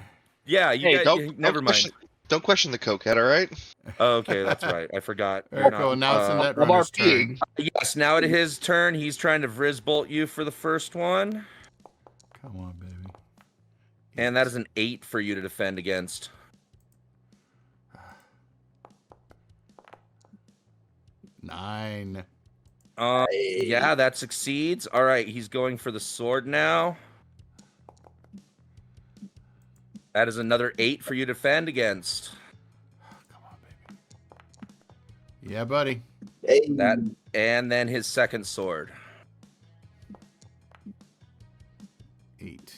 yeah, you
Hey,
guys, never mind.
Don't question the cokehead, all right?
Oh, okay, that's right. I forgot.
There you go. Now it's in that runner's turn.
Yes, now at his turn, he's trying to Vrizbolt you for the first one.
Come on, baby.
And that is an 8 for you to defend against.
9.
Yeah, that succeeds. All right, he's going for the sword now. That is another 8 for you to defend against.
Come on, baby. Yeah, buddy.
That, and then his second sword.
8.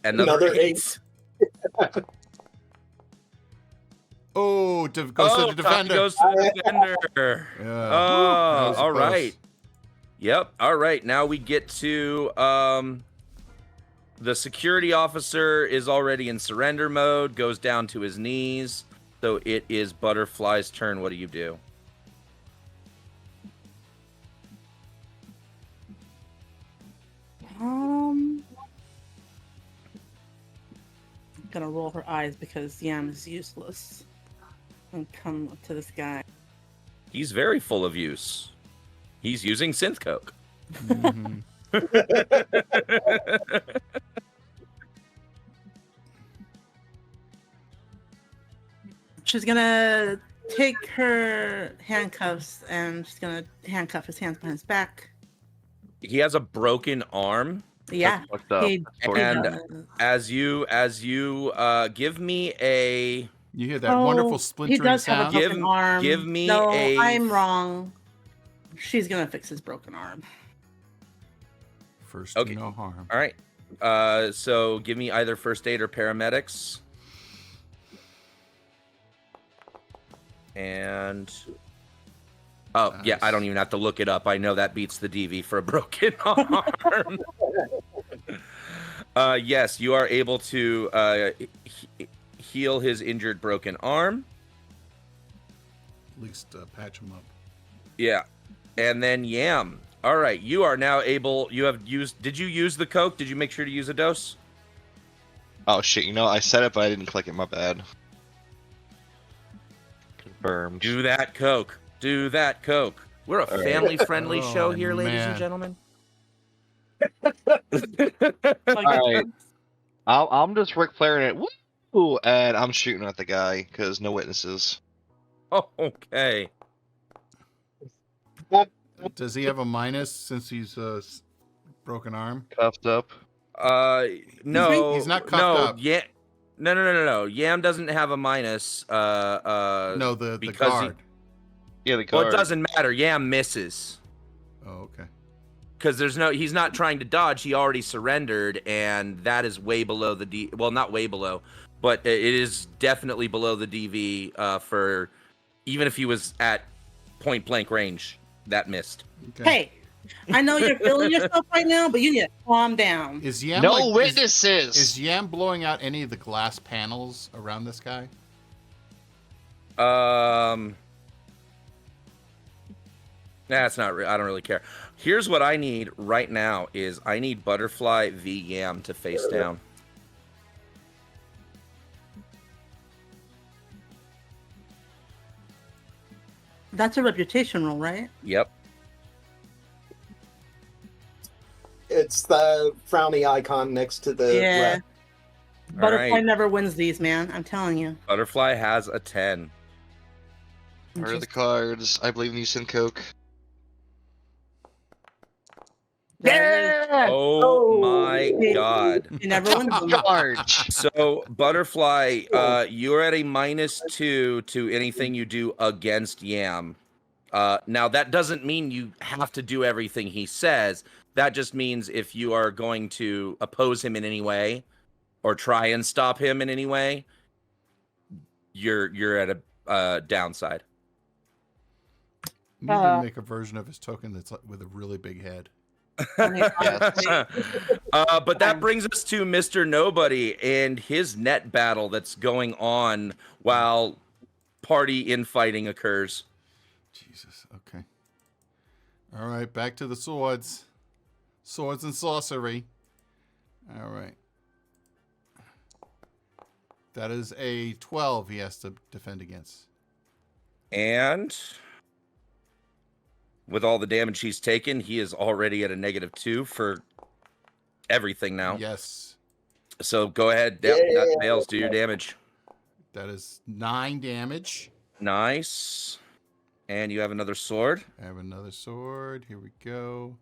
Another 8.
8.
Oh, goes to the defender.
Goes to the defender.
Yeah.
Oh,
That was
all
close.
right. Yep. All right. Now we get to the security officer is already in surrender mode. Goes down to his knees. So it is Butterfly's turn. What do you do?
Gonna roll her eyes because Yam is useless. And come up to this guy.
He's very full of use. He's using synth coke.
Mhm.
She's gonna take her handcuffs and she's gonna handcuff his hands behind his back.
He has a broken arm.
Yeah.
Fucked up.
He-
And
does.
as you give me a
You hear that
Oh,
wonderful
he
splintering
does have a
sound?
broken arm.
give me
no,
a-
I'm wrong. She's gonna fix his broken arm.
First,
Okay.
no harm.
all right. So give me either first aid or paramedics. And yeah, I
Nice.
don't even have to look it up. I know that beats the DV for a broken arm. Yes, you are able to heal his injured broken arm.
At least patch him up.
Yeah. And then Yam. All right, you are now able. You have used. Did you use the coke? Did you make sure to use a dose?
Oh shit! You know, I said it, but I didn't click it. My bad. Confirmed.
Do that coke. Do that coke. We're a
All right.
family-friendly
Oh,
show here, ladies and
man.
gentlemen.
All right. I'm just Ric Flairing it. Woo! And I'm shooting at the guy because no witnesses.
Okay.
Does he have a minus since he's broken arm?
Cuffed up.
No.
He's not cuffed
no,
up.
Yeah. No. Yam doesn't have a minus.
No, the
because
guard.
Yeah, the
Well,
guard.
it doesn't matter. Yam misses.
Oh, okay.
Because he's not trying to dodge. He already surrendered, and that is way below the well, not way below, but it is definitely below the DV for even if he was at point blank range. That missed.
Okay.
Hey, I know you're feeling yourself right now, but you need to calm down.
Is Yam
No
like, is-
witnesses.
Is Yam blowing out any of the glass panels around this guy?
That's not. I don't really care. Here's what I need right now: is I need Butterfly v Yam to face down.
That's a reputation roll, right?
Yep.
It's the frowny icon next to the
Yeah.
rat.
All
Butterfly
right.
never wins these, man. I'm telling you.
Butterfly has a 10.
Where are the cards? I believe in you, Sin Coke.
Yeah.
Oh my
Hey.
god.
He never wins them.
Charge.
So Butterfly, you're at a -2 to anything you do against Yam. Now that doesn't mean you have to do everything he says. That just means if you are going to oppose him in any way or try and stop him in any way, you're at a downside.
You need to make a version of his token that's like, with a really big head.
But that brings us to Mr. Nobody and his net battle that's going on while party infighting occurs.
Jesus. Okay. All right. Back to the swords. Swords and sorcery. All right. That is a 12 he has to defend against.
And with all the damage he's taken, he is already at a -2 for everything now.
Yes.
So go ahead. Yep, that fails. Do your damage.
That is 9 damage.
Nice. And you have another sword.
I have another sword. Here we go.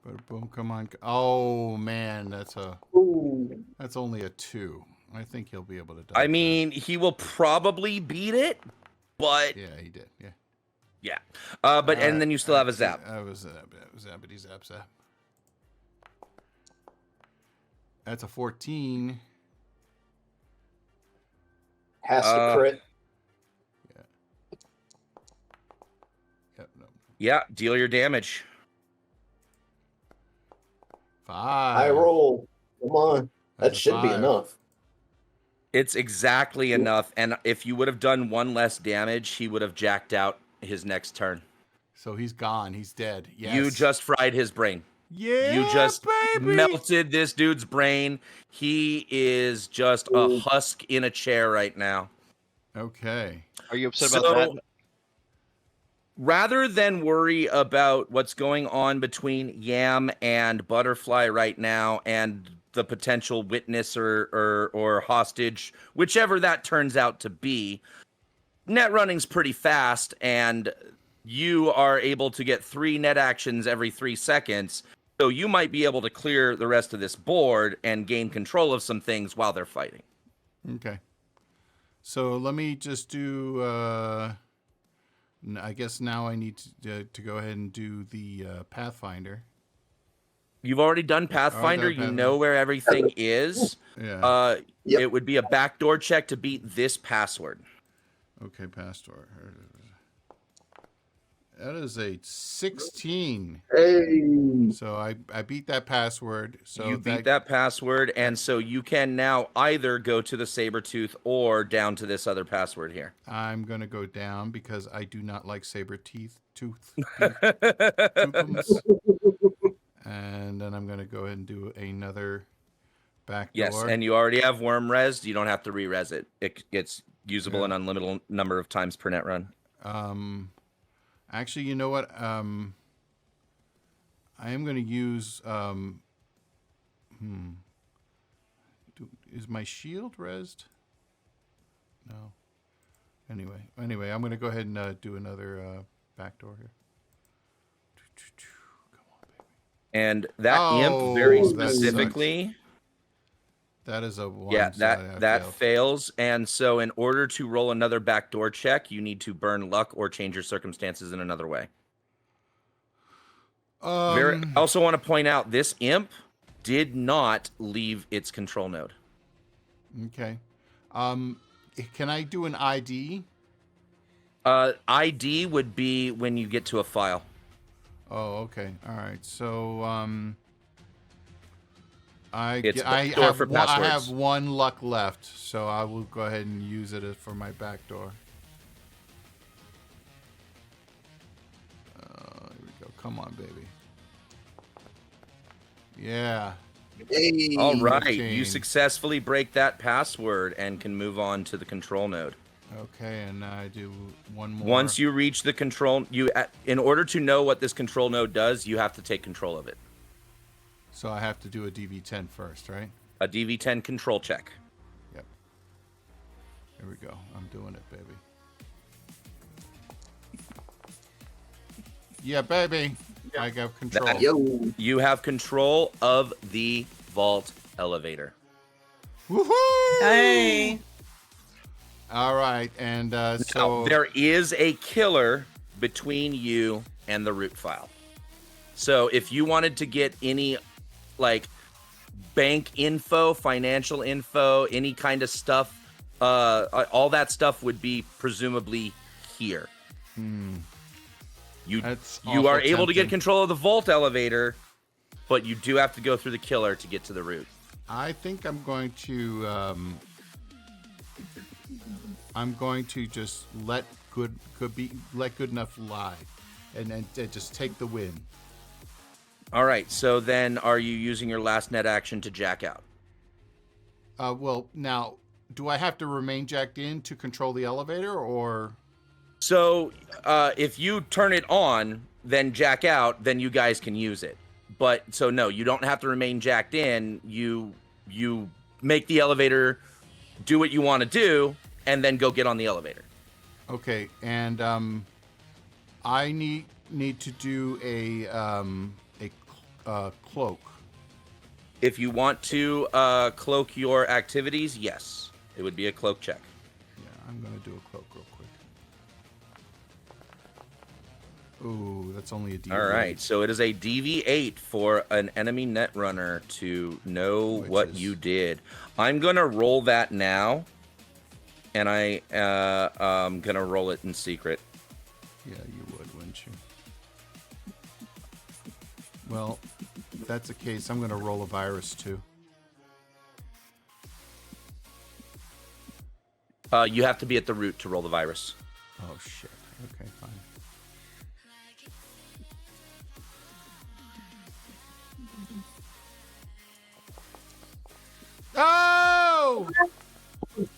Bada boom, come on. Oh man, that's only a 2. I think he'll be able to die.
I mean, he will probably beat it, but
Yeah, he did. Yeah.
yeah. But and then you still have a zap.
I was zappity zap zap. That's a 14.
Has to crit.
Yep, no.
Yeah, deal your damage.
5.
I roll. Come on. That
That's a
should be
5.
enough.
It's exactly enough. And if you would have done 1 less damage, he would have jacked out his next turn.
So he's gone. He's dead. Yes.
You just fried his brain.
Yeah,
You just
baby.
melted this dude's brain. He is just a husk in a chair right now.
Okay.
Are you upset about that?
Rather than worry about what's going on between Yam and Butterfly right now and the potential witness or hostage, whichever that turns out to be, net running's pretty fast, and you are able to get 3 net actions every 3 seconds. So you might be able to clear the rest of this board and gain control of some things while they're fighting.
Okay. So let me just do. I guess now I need to go ahead and do the Pathfinder.
You've already done Pathfinder. You know where everything is.
Yeah.
Yep.
It would be a backdoor check to beat this password.
Okay, Pastor. That is a 16.
Hey.
So I beat that password. So
You beat that password, and so you can now either go to the Sabertooth or down to this other password here.
I'm gonna go down because I do not like saber tooth. And then I'm gonna go ahead and do another backdoor.
Yes, and you already have worm res. You don't have to re-res it. It's usable an unlimited number of times per net run.
Actually, you know what? I am going to use. Is my shield rezzed? No. Anyway, I'm going to go ahead and do another backdoor here. Come on, baby.
And that imp very
that
specifically.
That is a one.
Yeah,
so
that
failed.
fails. And so in order to roll another backdoor check, you need to burn luck or change your circumstances in another way. I also want to point out this imp did not leave its control node.
Okay. Can I do an ID?
ID would be when you get to a file.
Oh, okay. All right. So I
It's
have I have 1 luck left, so I will go ahead and use it for my backdoor. Here we go. Come on, baby. Yeah.
Hey.
All right,
chain.
you successfully break that password and can move on to the control node.
Okay, and I do one more.
Once you reach the control, in order to know what this control node does, you have to take control of it.
So I have to do a DV10 first, right?
A DV10 control check.
Yep. Here we go. I'm doing it, baby. Yeah, baby. I got control.
Yo.
You have control of the vault elevator.
Woohoo!
Hey.
All right, and so
Now, there is a killer between you and the root file. So if you wanted to get any, like, bank info, financial info, any kind of stuff, all that stuff would be presumably here. You
awful
are able to get
tempting.
control of the vault elevator, but you do have to go through the killer to get to the root.
I think I'm going to just let good enough lie, and then just take the win.
All right. So then, are you using your last net action to jack out?
Well, now, do I have to remain jacked in to control the elevator, or?
So if you turn it on, then jack out, then you guys can use it. But so no, you don't have to remain jacked in. You make the elevator do what you want to do, and then go get on the elevator.
Okay, and I need to do a cloak.
If you want to cloak your activities, yes, it would be a cloak check.
Yeah, I'm gonna do a cloak real quick. Ooh, that's only a DV8.
All right, so it is a DV8 for an enemy net runner to know what you did. I'm gonna roll that now, and I'm gonna roll it in secret.
Yeah, you would, wouldn't you? Well, if that's the case, I'm gonna roll a virus too.
You have to be at the root to roll the virus.
Oh shit. Okay, fine. Oh!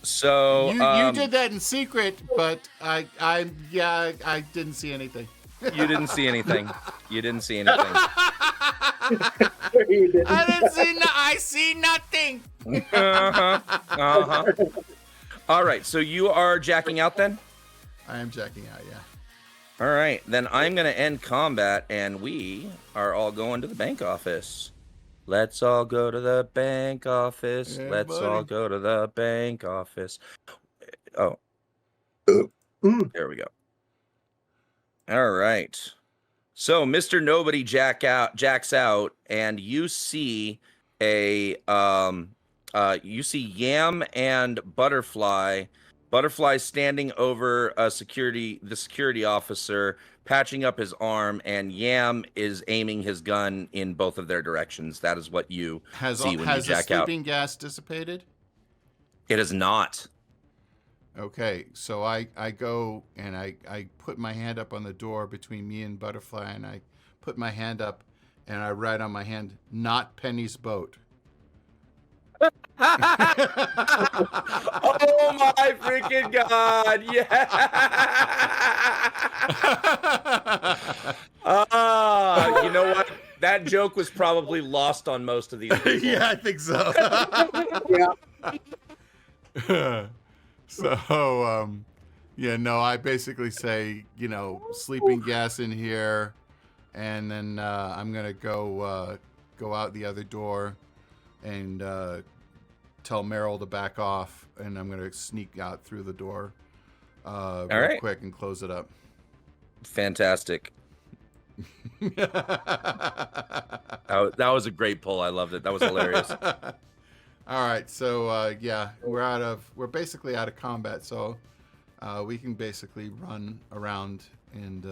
So
You did that in secret, but I didn't see anything.
You didn't see anything. You didn't see anything.
I see nothing.
All right, so you are jacking out then?
I am jacking out. Yeah.
All right, then I'm gonna end combat, and we are all going to the bank office. Let's all go to the bank office.
Yeah,
Let's all
buddy.
go to the bank office. Oh,
Mm.
there we go. All right. So Mr. Nobody jacks out, and you see you see Yam and Butterfly. Butterfly standing over the security officer, patching up his arm, and Yam is aiming his gun in both of their directions. That is what you see when you
Has the
jack out.
sleeping gas dissipated?
It is not.
Okay, so I go and I put my hand up on the door between me and Butterfly, and I put my hand up and I write on my hand, "Not Penny's boat."
Oh my freaking god! Yeah. You know what? That joke was probably lost on most of these people.
Yeah, I think so.
Yeah.
So, yeah, no, I basically say, sleeping gas in here, and then I'm gonna go out the other door and tell Meryl to back off, and I'm gonna sneak out through the door real
right.
quick and close it up.
Fantastic. That was a great pull. I loved it. That was hilarious.
All right, so yeah, we're basically out of combat, so we can basically run around and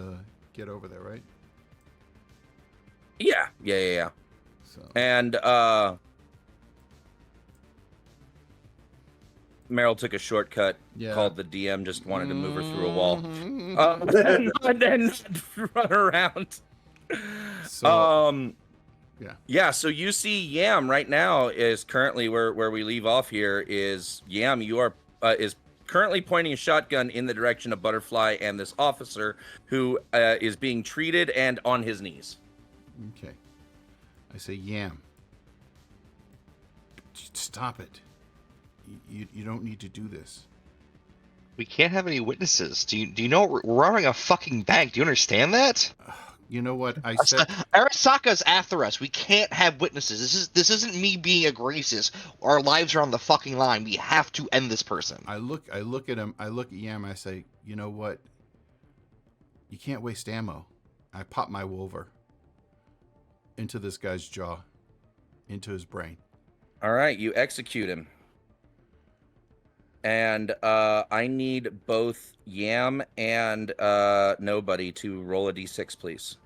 get over there, right?
Yeah.
So
And Meryl took a shortcut.
Yeah.
Called the DM. Just wanted to move her through a wall.
Mhm.
And then run around.
So
Yeah, so you see Yam right now is currently where we leave off here is Yam, you are is currently pointing a shotgun in the direction of Butterfly and this officer who is being treated and on his knees.
okay, I say, Yam, stop it. You don't need to do this.
We can't have any witnesses. Do you know we're robbing a fucking bank? Do you understand that?
You know what I said?
Arasaka's after us. We can't have witnesses. This isn't me being a racist. Our lives are on the fucking line. We have to end this person.
I look at him. I look at Yam. And I say, you know what? You can't waste ammo. I pop my Wolver into this guy's jaw, into his brain.
All right, you execute him. And I need both Yam and Nobody to roll a d6, please.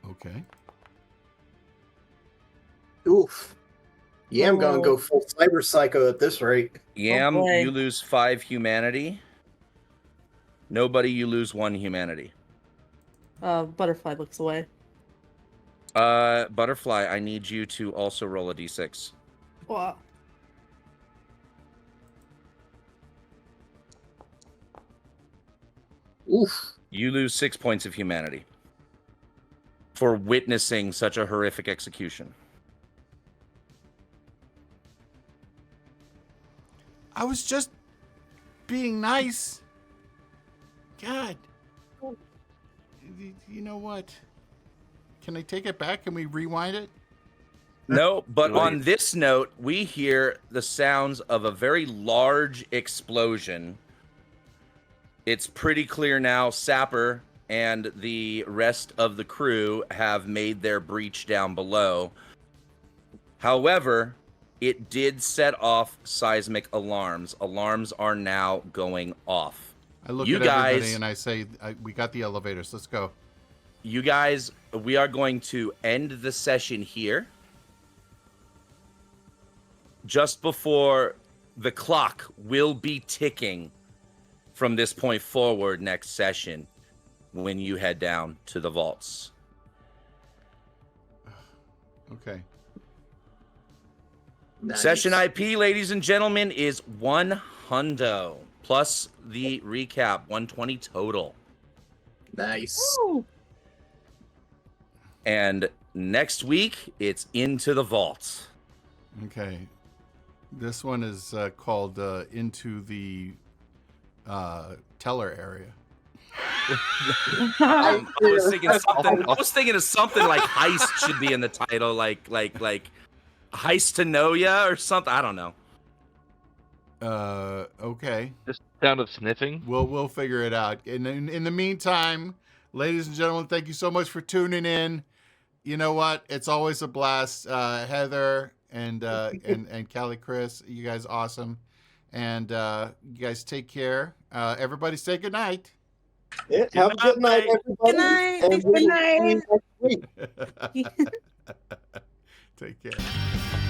Okay.
Oof. Yeah, I'm gonna go full cyber psycho at this rate.
Yam,
boy.
you lose 5 humanity. Nobody, you lose 1 humanity.
Butterfly looks away.
Butterfly, I need you to also roll a d6.
Wow.
Oof.
You lose 6 points of humanity for witnessing such a horrific execution.
I was just being nice. God. You know what? Can I take it back? Can we rewind it?
No, but on this note, we hear the sounds of a very large explosion. It's pretty clear now Sapper and the rest of the crew have made their breach down below. However, it did set off seismic alarms. Alarms are now going off.
I look
You
at
guys-
everybody and I say, we got the elevators. Let's go.
You guys, we are going to end the session here. Just before the clock will be ticking from this point forward next session when you head down to the vaults.
Okay.
Nice.
Session IP, ladies and gentlemen, is 100 plus the recap, 120 total.
Nice.
Woo.
And next week, it's into the vaults.
Okay. This one is called Into the Teller Area.
I was thinking something. I was thinking of something like heist should be in the title, like heist to know ya or something. I don't know.
Okay.
Just sound of sniffing.
We'll figure it out. In the meantime, ladies and gentlemen, thank you so much for tuning in. You know what? It's always a blast. Heather and Callie, Chris, you guys awesome. And you guys take care. Everybody say good night.
Yeah, have a good night, everybody.
Good night.
And
Thanks.
we'll
Good night.
see you next week.
Take care.